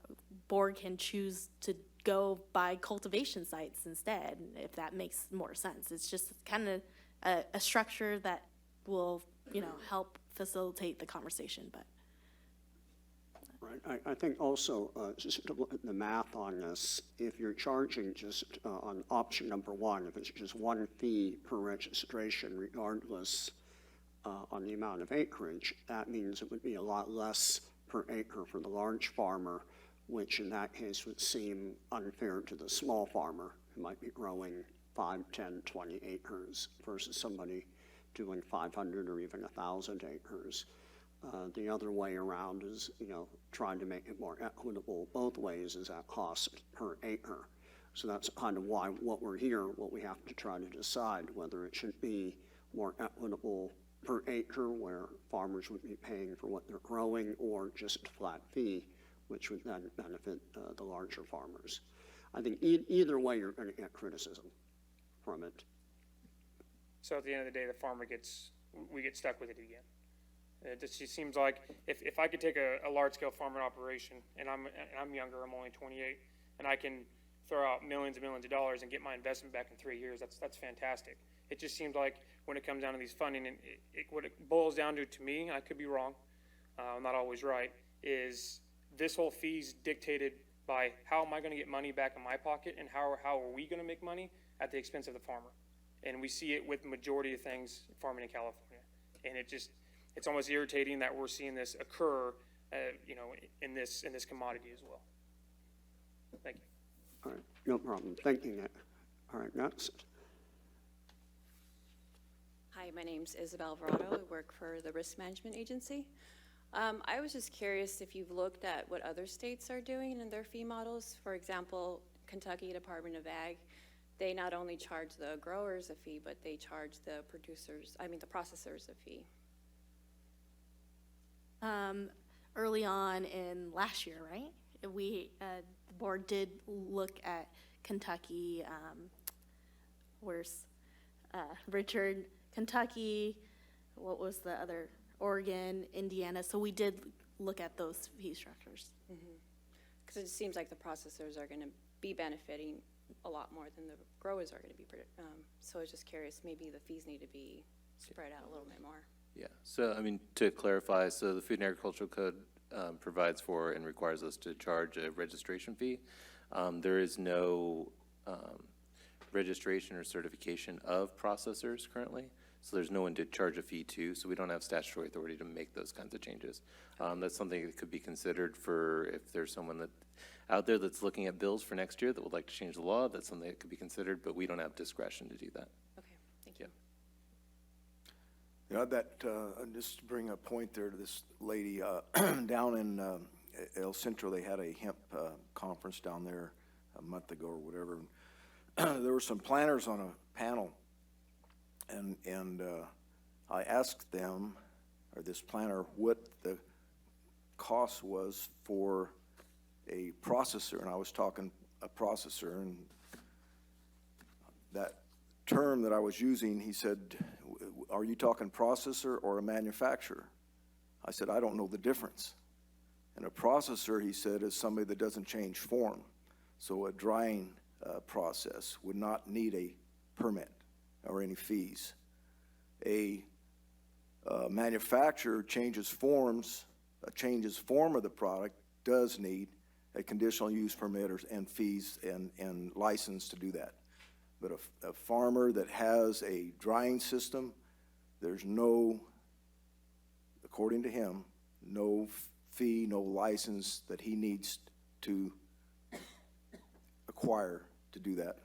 board can choose to go by cultivation sites instead, if that makes more sense. It's just kind of a structure that will, help facilitate the conversation, but. Right, I think also, just to look at the math on this, if you're charging just on option number one, if it's just one fee per registration regardless on the amount of acreage, that means it would be a lot less per acre for the large farmer, which in that case would seem unfair to the small farmer who might be growing 5, 10, 20 acres versus somebody doing 500 or even 1,000 acres. The other way around is, trying to make it more equitable both ways is at cost per acre. So that's kind of why what we have to try to decide whether it should be more equitable per acre where farmers would be paying for what they're growing, or just a flat fee, which would then benefit the larger farmers. I think either way you're going to get criticism from it. So at the end of the day, we get stuck with it again. It just seems like if I could take a large-scale farming operation, and I'm younger, I'm only 28, and I can throw out millions and millions of dollars and get my investment back in 3 years, that's fantastic. It just seems like when it comes down to these funding, and what it boils down to me, I could be wrong, I'm not always right, is this whole fee's dictated by how am I going to get money back in my pocket, and how are we going to make money at the expense of the farmer. And we see it with the majority of things farming in California. And it's almost irritating that we're seeing this occur, in this commodity as well. Thank you. All right, no problem. Thank you, Nick. All right, next. Hi, my name's Isabel Verado. I work for the Risk Management Agency. I was just curious if you've looked at what other states are doing in their fee models. For example, Kentucky Department of Ag, they not only charge the growers a fee, but they charge the processors a fee. Early on in last year, right? We, the board did look at Kentucky, where's, Richard, Kentucky, what was the other, Oregon, Indiana, so we did look at those fee structures. Because it seems like the processors are going to be benefiting a lot more than the growers are going to be. So I was just curious, maybe the fees need to be spread out a little bit more. Yeah, so, I mean, to clarify, so the Food and Agricultural Code provides for and requires us to charge a registration fee. There is no registration or certification of processors currently, so there's no one to charge a fee to, so we don't have statutory authority to make those kinds of changes. That's something that could be considered for if there's someone that out there that's looking at bills for next year that would like to change the law, that's something that could be considered, but we don't have discretion to do that. Okay, thank you. You know, that, just to bring a point there to this lady, down in El Centro, they had a hemp conference down there a month ago or whatever. There were some planners on a panel, and I asked them, or this planner, what the cost was for a processor, and I was talking a processor, and that term that I was using, he said, are you talking processor or a manufacturer? I said, I don't know the difference. And a processor, he said, is somebody that doesn't change form. So a drying process would not need a permit or any fees. A manufacturer changes form of the product, does need a conditional use permit and fees and license to do that. But a farmer that has a drying system, there's no, according to him, no fee, no license that he needs to acquire to do that.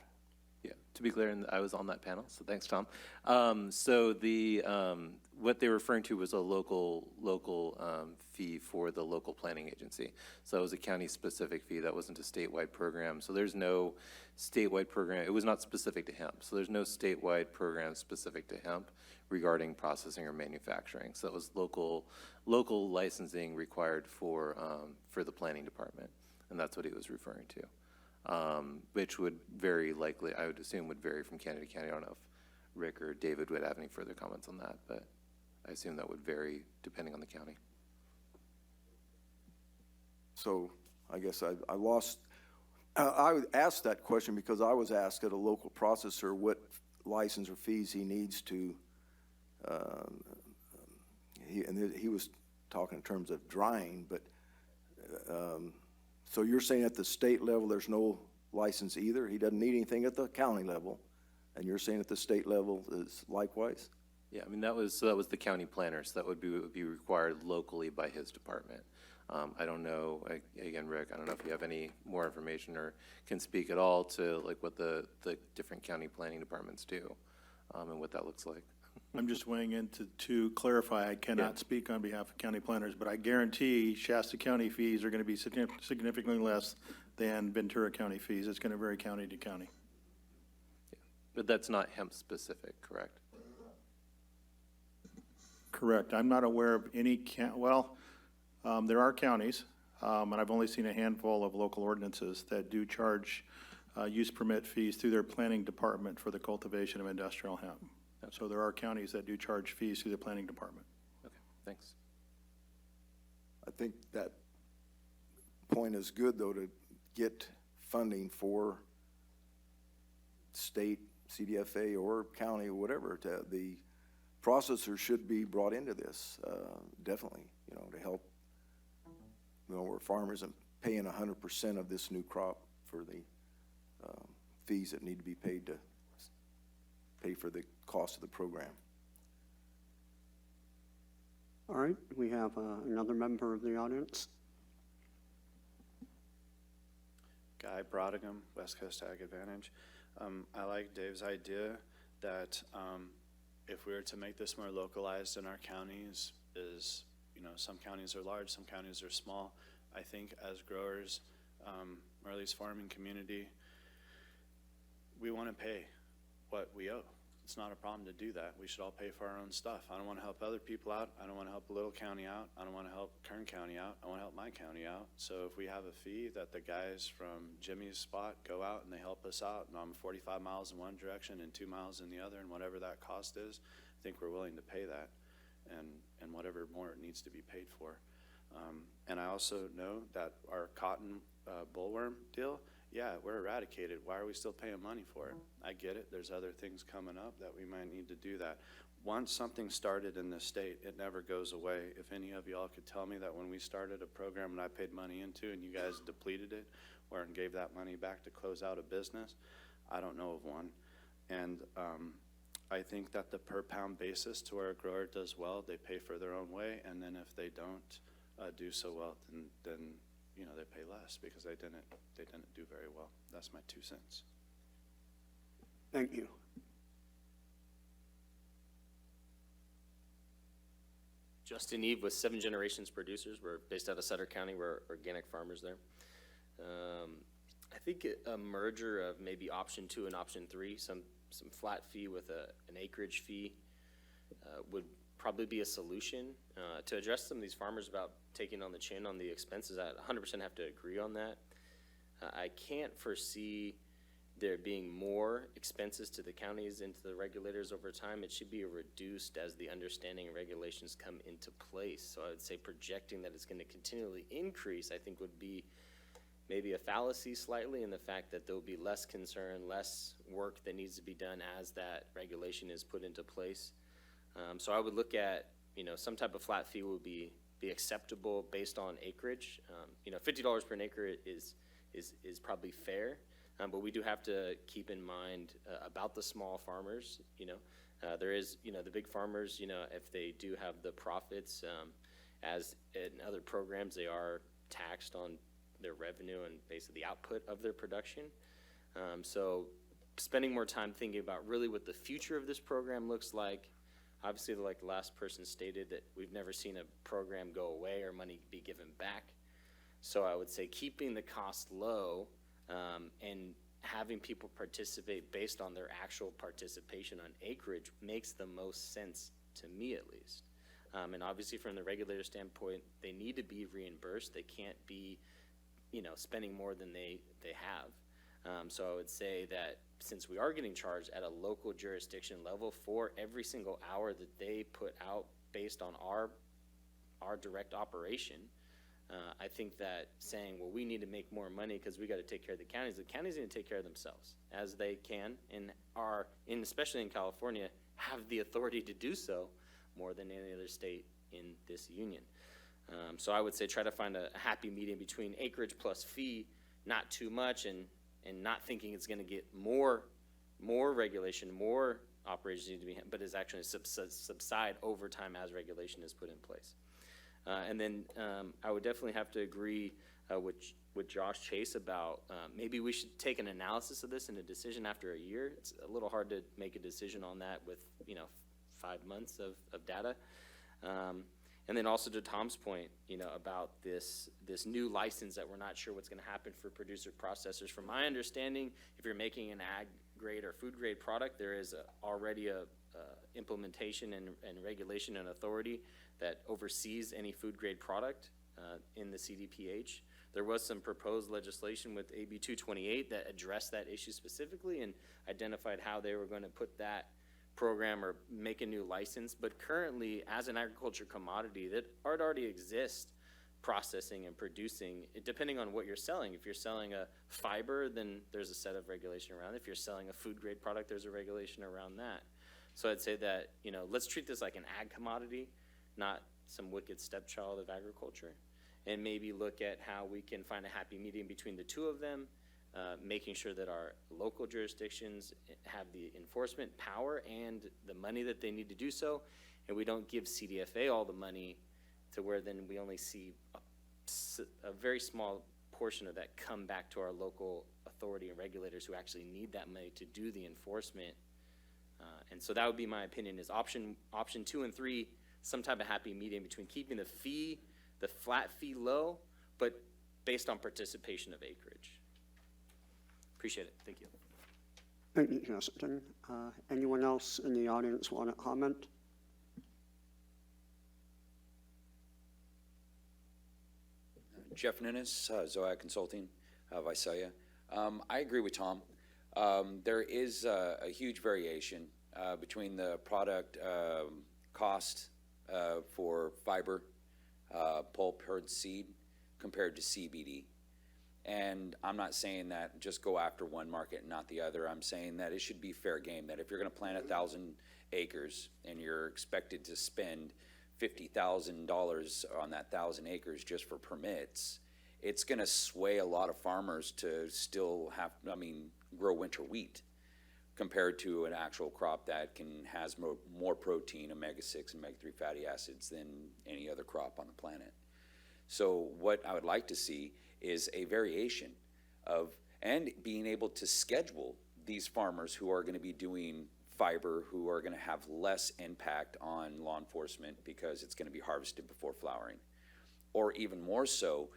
Yeah, to be clear, and I was on that panel, so thanks, Tom. So the what they were referring to was a local fee for the local planning agency. So it was a county-specific fee. That wasn't a statewide program. So there's no statewide program. It was not specific to hemp. So there's no statewide program specific to hemp regarding processing or manufacturing. So it was local licensing required for the planning department, and that's what he was referring to. Which would very likely, I would assume, would vary from county to county. I don't know if Rick or David would have any further comments on that, but I assume that would vary depending on the county. So I guess I lost, I would ask that question because I was asked at a local processor what license or fees he needs to, he was talking in terms of drying, but so you're saying at the state level there's no license either? He doesn't need anything at the county level, and you're saying at the state level is likewise? Yeah, I mean, that was the county planner, so that would be required locally by his department. I don't know, again, Rick, I don't know if you have any more information or can speak at all to like what the different county planning departments do and what that looks like. I'm just weighing in to clarify, I cannot speak on behalf of county planners, but I guarantee Shasta County fees are going to be significantly less than Ventura County fees. It's going to vary county to county. Yeah. But that's not hemp specific, correct? Correct. I'm not aware of any, there are counties, and I've only seen a handful of local ordinances that do charge use permit fees through their planning department for the cultivation of industrial hemp. So there are counties that do charge fees through the planning department. Okay, thanks. I think that point is good, though, to get funding for state, CDFA, or county, or whatever. The processor should be brought into this, definitely, to help, where farmers are paying 100% of this new crop for the fees that need to be paid to pay for the cost of the program. All right, we have another member of the audience. Guy Brodigham, West Coast Ag Advantage. I like Dave's idea that if we were to make this more localized in our counties, some counties are large, some counties are small. I think as growers, or at least farming community, we want to pay what we owe. it's not a problem to do that. We should all pay for our own stuff. I don't want to help other people out. I don't want to help a little county out. I don't want to help Kern County out. I want to help my county out. So if we have a fee that the guys from Jimmy's spot go out and they help us out, and I'm 45 miles in one direction and 2 miles in the other, and whatever that cost is, I think we're willing to pay that, and whatever more it needs to be paid for. And I also know that our cotton bullworm deal, yeah, we're eradicated. Why are we still paying money for it? I get it. There's other things coming up that we might need to do that. Once something started in this state, it never goes away. If any of y'all could tell me that when we started a program and I paid money into and you guys depleted it or and gave that money back to close out a business, I don't know of one. And I think that the per pound basis to where a grower does well, they pay for their own way, and then if they don't do so well, then you know, they pay less because they didn't do very well. That's my 2 cents. Thank you. Justin Eve with 7 Generations Producers. We're based out of Sutter County. We're organic farmers there. I think a merger of maybe option 2 and option 3, some flat fee with an acreage fee would probably be a solution to address some of these farmers about taking on the chin on the expenses. I 100% have to agree on that. I can't foresee there being more expenses to the counties and to the regulators over time. It should be reduced as the understanding and regulations come into place. So I would say projecting that it's going to continually increase, I think would be maybe a fallacy slightly in the fact that there'll be less concern, less work that needs to be done as that regulation is put into place. So I would look at, you know, some type of flat fee would be acceptable based on acreage. You know, $50 per an acre is probably fair, but we do have to keep in mind about the small farmers. You know, there is, you know, the big farmers, you know, if they do have the profits, as in other programs, they are taxed on their revenue and basically the output of their production. So spending more time thinking about really what the future of this program looks like. Obviously, like the last person stated, that we've never seen a program go away or money be given back. So I would say keeping the cost low and having people participate based on their actual participation on acreage makes the most sense to me, at least. And obviously from the regulator standpoint, they need to be reimbursed. They can't be, you know, spending more than they have. So I would say that since we are getting charged at a local jurisdiction level for every single hour that they put out based on our direct operation, I think that saying, well, we need to make more money because we got to take care of the counties need to take care of themselves as they can and are, especially in California, have the authority to do so more than any other state in this union. So I would say try to find a happy medium between acreage plus fee, not too much, and not thinking it's going to get more regulation, more operations need to be, but is actually subside over time as regulation is put in place. And then I would definitely have to agree with Josh Chase about maybe we should take an analysis of this and a decision after a year. It's a little hard to make a decision on that with, you know, 5 months of data. And then also to Tom's point, you know, about this new license that we're not sure what's going to happen for producer processors. From my understanding, if you're making an ag grade or food grade product, there is already a implementation and regulation and authority that oversees any food grade product in the CDPH. There was some proposed legislation with AB 228 that addressed that issue specifically and identified how they were going to put that program or make a new license. But currently, as an agriculture commodity that already exists, processing and producing, depending on what you're selling. If you're selling a fiber, then there's a set of regulation around it. If you're selling a food grade product, there's a regulation around that. So I'd say that, you know, let's treat this like an ag commodity, not some wicked stepchild of agriculture, and maybe look at how we can find a happy medium between the two of them, making sure that our local jurisdictions have the enforcement power and the money that they need to do so, and we don't give CDFA all the money to where then we only see a very small portion of that come back to our local authority and regulators who actually need that money to do the enforcement. And so that would be my opinion, is option 2 and 3, some type of happy medium between keeping the flat fee low, but based on participation of acreage. Appreciate it. Thank you. Thank you, Justin. Anyone else in the audience want to comment? Jeff Nunes, Zoya Consulting, Visalia. I agree with Tom. There is a huge variation between the product cost for fiber, pulp, herd seed, compared to CBD. And I'm not saying that just go after one market and not the other. I'm saying that it should be fair game, that if you're going to plant 1,000 acres and you're expected to spend $50,000 on that 1,000 acres just for permits, it's going to sway a lot of farmers to still have, grow winter wheat compared to an actual crop that has more protein, omega-6 and omega-3 fatty acids than any other crop on the planet. So what I would like to see is a variation of, and being able to schedule these farmers who are going to be doing fiber, who are going to have less impact on law enforcement because it's going to be harvested before flowering. Or even more so,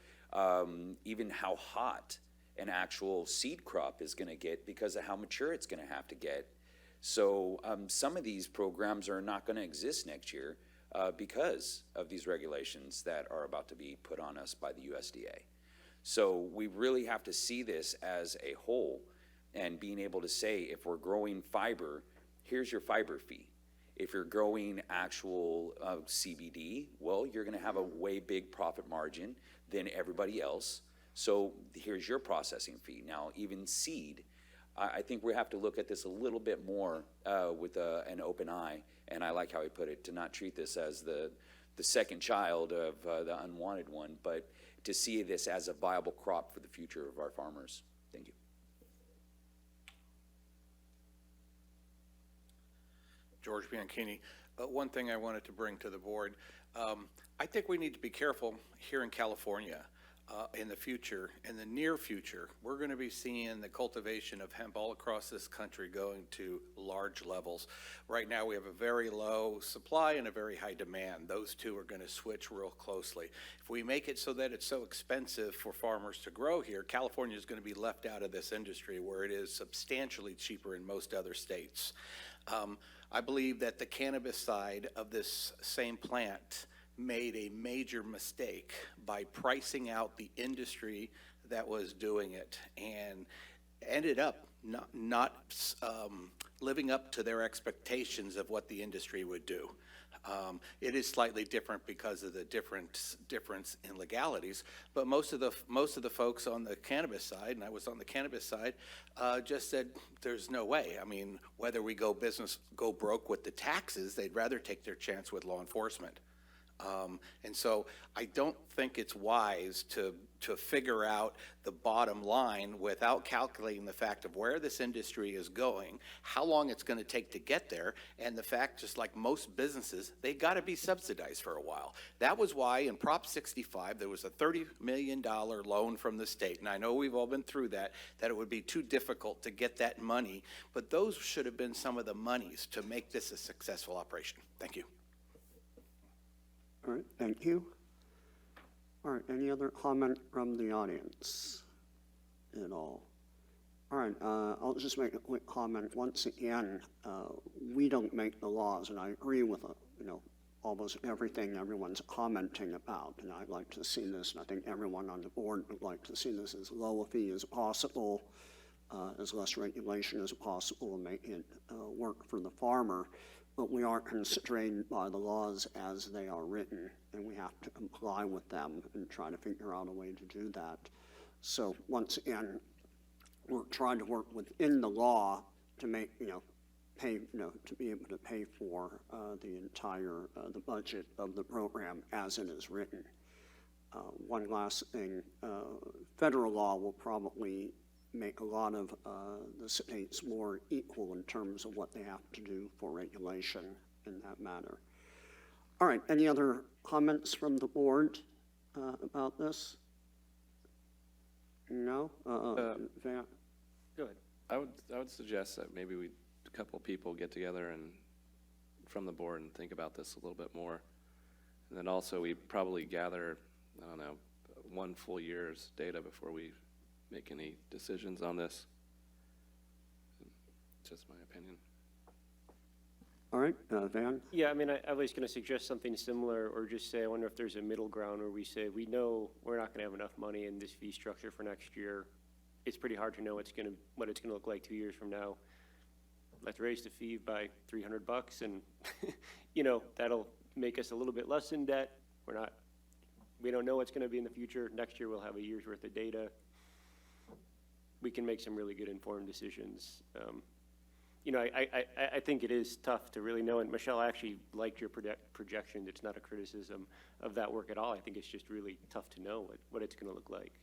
even how hot an actual seed crop is going to get because of how mature it's going to have to get. So some of these programs are not going to exist next year because of these regulations that are about to be put on us by the USDA. So we really have to see this as a whole and being able to say, if we're growing fiber, here's your fiber fee. If you're growing actual CBD, well, you're going to have a way big profit margin than everybody else. So here's your processing fee. Now, even seed, I think we have to look at this a little bit more with an open eye. And I like how he put it, to not treat this as the second child of the unwanted one, but to see this as a viable crop for the future of our farmers. Thank you. George Bianchini. One thing I wanted to bring to the board, I think we need to be careful here in California in the future, in the near future. We're going to be seeing the cultivation of hemp all across this country going to large levels. Right now we have a very low supply and a very high demand. Those two are going to switch real closely. If we make it so that it's so expensive for farmers to grow here, California is going to be left out of this industry where it is substantially cheaper in most other states. I believe that the cannabis side of this same plant made a major mistake by pricing out the industry that was doing it and ended up not living up to their expectations of what the industry would do. It is slightly different because of the difference in legalities, but most of the folks on the cannabis side, and I was on the cannabis side, just said there's no way. I mean, whether we go broke with the taxes, they'd rather take their chance with law enforcement. And so I don't think it's wise to figure out the bottom line without calculating the fact of where this industry is going, how long it's going to take to get there, and the fact, just like most businesses, they got to be subsidized for a while. That was why in Prop 65 there was a $30 million loan from the state, and I know we've all been through that it would be too difficult to get that money, but those should have been some of the monies to make this a successful operation. Thank you. All right, thank you. All right, any other comment from the audience at all? All right, I'll just make a quick comment. Once again, we don't make the laws, and I agree with almost everything everyone's commenting about. And I'd like to see this, and I think everyone on the board would like to see this as low a fee as possible, as less regulation as possible, and make it work for the farmer. But we are constrained by the laws as they are written, and we have to comply with them and try to figure out a way to do that. So once again, we're trying to work within the law to make, to be able to pay for the entire, the budget of the program as it is written. One last thing, federal law will probably make a lot of the states more equal in terms of what they have to do for regulation in that matter. All right, any other comments from the board about this? No? Van? Go ahead. I would suggest that maybe a couple people get together and from the board and think about this a little bit more. And then also we probably gather, I don't know, 1 full year's data before we make any decisions on this. just my opinion. All right, Van? Yeah, I mean, I was going to suggest something similar, or just say, I wonder if there's a middle ground where we say, we know we're not going to have enough money in this fee structure for next year. It's pretty hard to know what it's going to look like 2 years from now. Let's raise the fee by $300 and, you know, that'll make us a little bit less in debt. We don't know what's going to be in the future. Next year we'll have a year's worth of data. We can make some really good informed decisions. You know, I think it is tough to really know, and Michelle, I actually liked your projection. It's not a criticism of that work at all. I think it's just really tough to know what it's going to look like.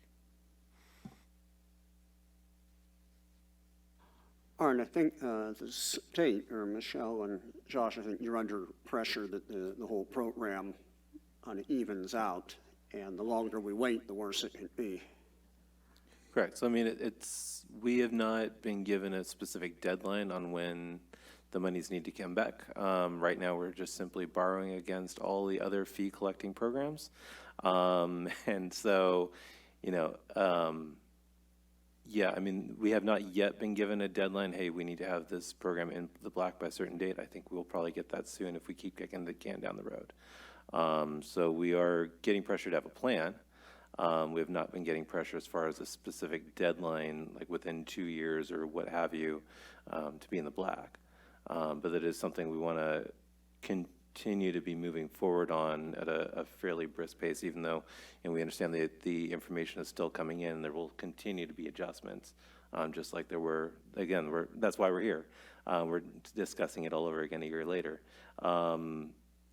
All right, I think the state, or Michelle and Josh, I think you're under pressure that the whole program kind of evens out, and the longer we wait, the worse it can be. Correct. So I mean, we have not been given a specific deadline on when the monies need to come back. Right now, we're just simply borrowing against all the other fee collecting programs. And so, you know, yeah, I mean, we have not yet been given a deadline. Hey, we need to have this program in the black by a certain date. I think we'll probably get that soon if we keep kicking the can down the road. So we are getting pressure to have a plan. We have not been getting pressure as far as a specific deadline, like within 2 years or what have you, to be in the black. But it is something we want to continue to be moving forward on at a fairly brisk pace, even though, and we understand that the information is still coming in. There will continue to be adjustments, just like there were. Again, that's why we're here. We're discussing it all over again a year later.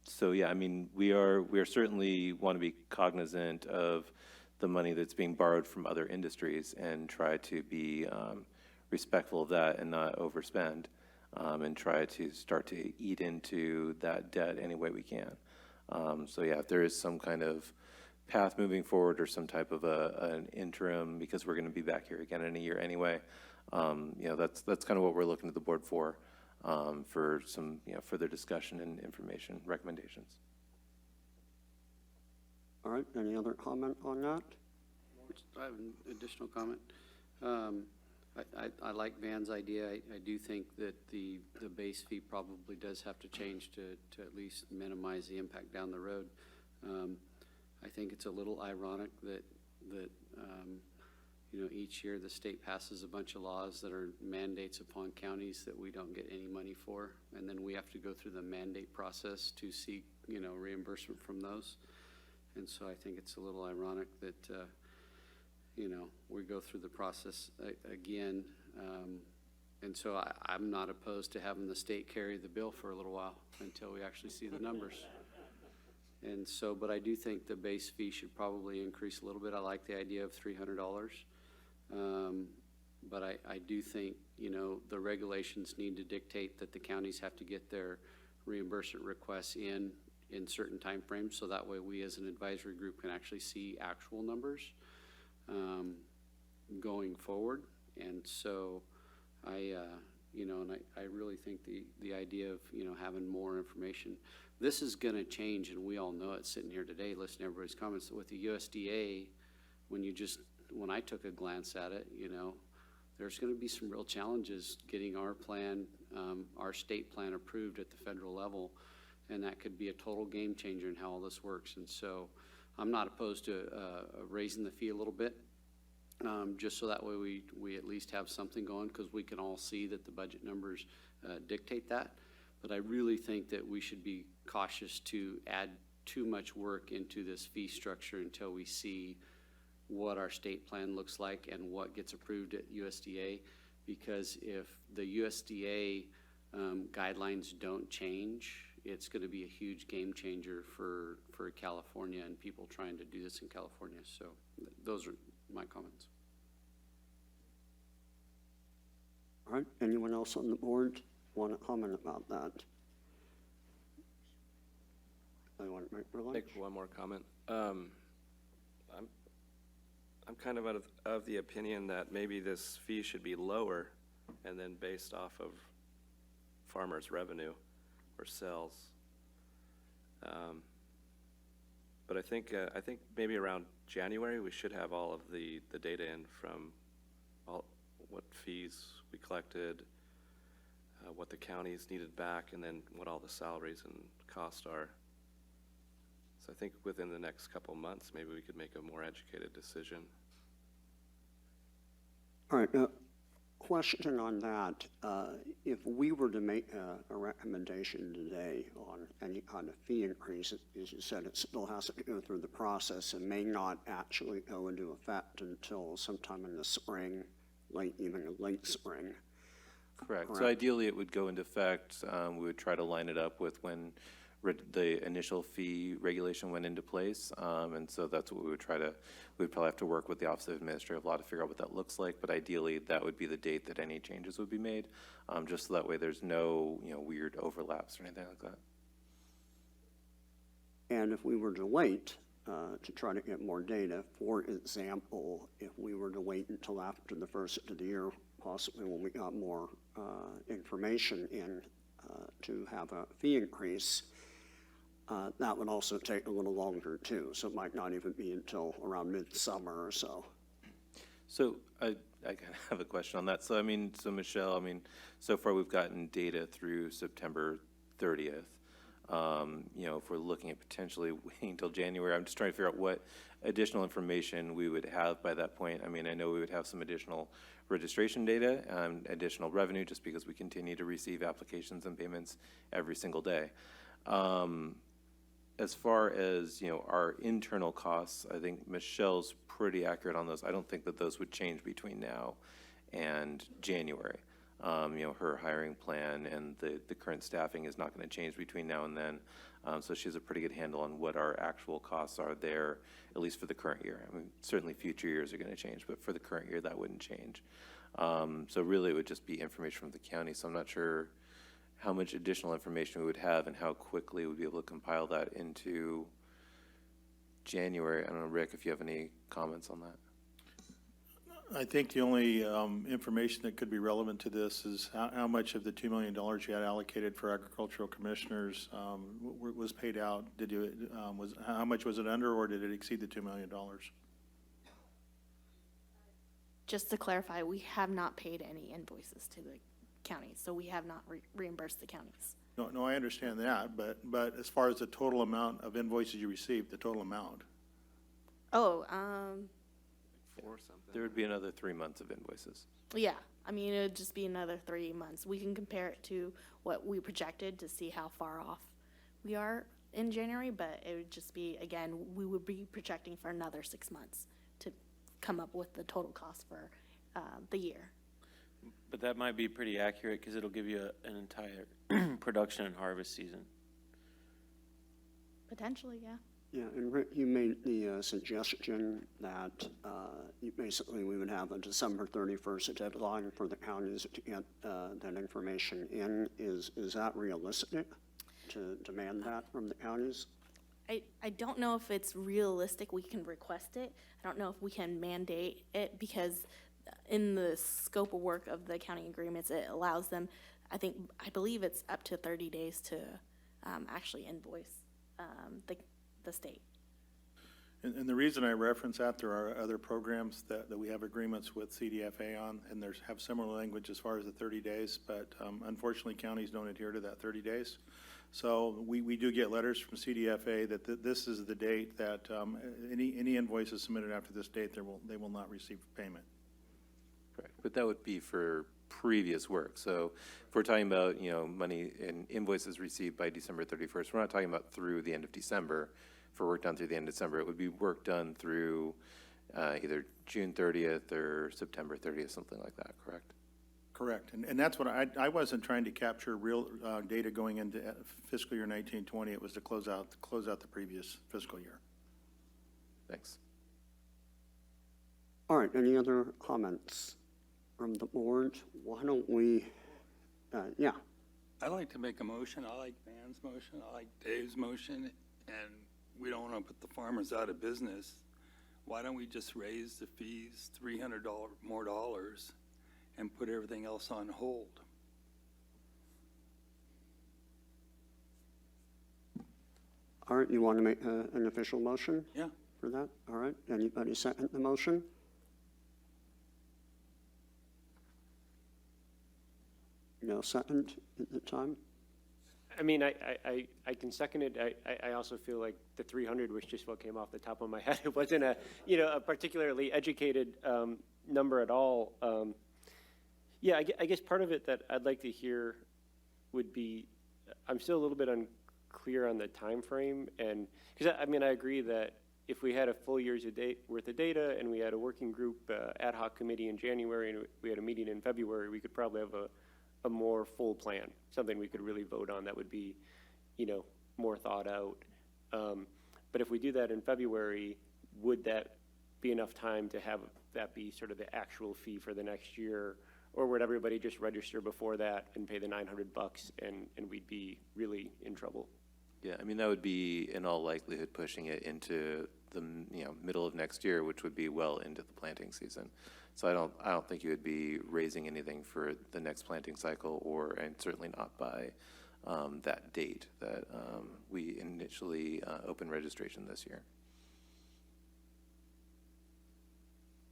So yeah, I mean, we are certainly want to be cognizant of the money that's being borrowed from other industries and try to be respectful of that and not overspend, and try to start to eat into that debt any way we can. So yeah, if there is some kind of path moving forward or some type of an interim, because we're going to be back here again in a year anyway, you know, that's kind of what we're looking to the board for some, you know, further discussion and information recommendations. All right, any other comment on that? I have an additional comment. I like Van's idea. I do think that the base fee probably does have to change to at least minimize the impact down the road. I think it's a little ironic that you know, each year the state passes a bunch of laws that are mandates upon counties that we don't get any money for, and then we have to go through the mandate process to seek, you know, reimbursement from those. And so I think it's a little ironic that, you know, we go through the process again. And so I'm not opposed to having the state carry the bill for a little while until we actually see the numbers. And so, but I do think the base fee should probably increase a little bit. I like the idea of $300. But I do think, you know, the regulations need to dictate that the counties have to get their reimbursement requests in certain timeframes, so that way we as an advisory group can actually see actual numbers going forward. And so you know, and I really think the idea of, you know, having more information, this is going to change, and we all know it sitting here today, listening to everybody's comments. With the USDA, when I took a glance at it, you know, there's going to be some real challenges getting our plan, our state plan approved at the federal level, and that could be a total game changer in how all this works. And so I'm not opposed to raising the fee a little bit, just so that way we at least have something going, because we can all see that the budget numbers dictate that. But I really think that we should be cautious to add too much work into this fee structure until we see what our state plan looks like and what gets approved at USDA. Because if the USDA guidelines don't change, it's going to be a huge game changer for California and people trying to do this in California. So those are my comments. All right, anyone else on the board want to comment about that? I want to make one more comment. I'm kind of of the opinion that maybe this fee should be lower and then based off of farmers' revenue or sales. But I think maybe around January we should have all of the data in from all what fees we collected, what the counties needed back, and then what all the salaries and costs are. So I think within the next couple of months, maybe we could make a more educated decision. All right, question on that. If we were to make a recommendation today on any kind of fee increase, as you said, it still has to go through the process and may not actually go into effect until sometime in the spring, even late spring. Correct. So ideally, it would go into effect, we would try to line it up with when the initial fee regulation went into place. And so that's what we would we'd probably have to work with the Office of Administrative Law to figure out what that looks like. But ideally, that would be the date that any changes would be made, just so that way there's no, weird overlaps or anything like that. And if we were to wait to try to get more data, for example, if we were to wait until after the first of the year, possibly when we got more information in to have a fee increase, that would also take a little longer too. So it might not even be until around midsummer or so. So I kind of have a question on that. So Michelle, so far we've gotten data through September 30th. If we're looking at potentially waiting until January, I'm just trying to figure out what additional information we would have by that point. I know we would have some additional registration data and additional revenue just because we continue to receive applications and payments every single day. As far as, our internal costs, I think Michelle's pretty accurate on those. I don't think that those would change between now and January. Her hiring plan and the current staffing is not going to change between now and then. So she has a pretty good handle on what our actual costs are there, at least for the current year. Certainly future years are going to change, but for the current year, that wouldn't change. So really, it would just be information from the county. So I'm not sure how much additional information we would have and how quickly we'd be able to compile that into January. I don't know, Rick, if you have any comments on that. I think the only information that could be relevant to this is how much of the $2 million you had allocated for agricultural commissioners was paid out. How much was it under, or did it exceed the $2 million? Just to clarify, we have not paid any invoices to the counties, so we have not reimbursed the counties. No, I understand that, but as far as the total amount of invoices you received, the total amount. Oh, 4 something. There would be another 3 months of invoices. yeah. It would just be another 3 months. We can compare it to what we projected to see how far off we are in January, but it would just be, again, we would be projecting for another 6 months to come up with the total cost for the year. But that might be pretty accurate because it'll give you an entire production and harvest season. Potentially, yeah. Yeah, and Rick, you made the suggestion that basically we would have a December 31st deadline for the counties to get that information in. Is that realistic to demand that from the counties? I don't know if it's realistic. We can request it. I don't know if we can mandate it because in the scope of work of the county agreements, it allows them, I believe it's up to 30 days to actually invoice the state. And the reason I reference that, there are other programs that we have agreements with CDFA on, and have similar language as far as the 30 days, but unfortunately counties don't adhere to that 30 days. So we do get letters from CDFA that this is the date that any invoices submitted after this date, they will not receive payment. Correct, but that would be for previous work. So if we're talking about, money and invoices received by December 31st, we're not talking about through the end of December. For work done through the end of December, it would be work done through either June 30th or September 30th, something like that, correct? Correct, and that's what I wasn't trying to capture real data going into fiscal year 1920. It was to close out the previous fiscal year. Thanks. All right, any other comments from the board? Why don't we, yeah. I'd like to make a motion. I like Van's motion. I like Dave's motion. And we don't want to put the farmers out of business. Why don't we just raise the fees $300 more and put everything else on hold? All right, you want to make an official motion? Yeah. For that? All right, anybody second the motion? know, second at the time? I mean, I can second it. I also feel like the 300 was just what came off the top of my head. It wasn't a, you know, a particularly educated number at all. Yeah, I guess part of it that I'd like to hear would be, I'm still a little bit unclear on the time frame, and because I mean, I agree that if we had a full year's worth of data and we had a working group ad hoc committee in January and we had a meeting in February, we could probably have a more full plan, something we could really vote on that would be, you know, more thought out. But if we do that in February, would that be enough time to have that be sort of the actual fee for the next year? Or would everybody just register before that and pay the $900 and we'd be really in trouble? Yeah, I mean, that would be in all likelihood pushing it into the, you know, middle of next year, which would be well into the planting season. So I don't think you would be raising anything for the next planting cycle, and certainly not by that date that we initially opened registration this year.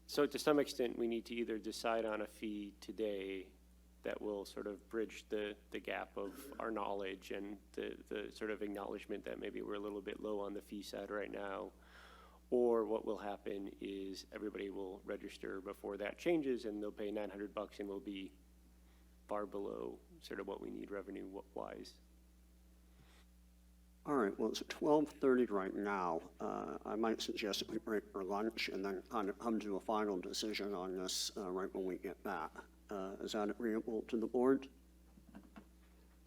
So to some extent, we need to either decide on a fee today that will sort of bridge the gap of our knowledge and the sort of acknowledgement that maybe we're a little bit low on the fee side right now, or what will happen is everybody will register before that changes and they'll pay $900 and we'll be far below sort of what we need revenue-wise. All right, well, it's 12:30 right now. I might suggest that we break for lunch and then kind of come to a final decision on this right when we get back. Is that agreeable to the board?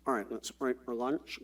All right, let's break for lunch.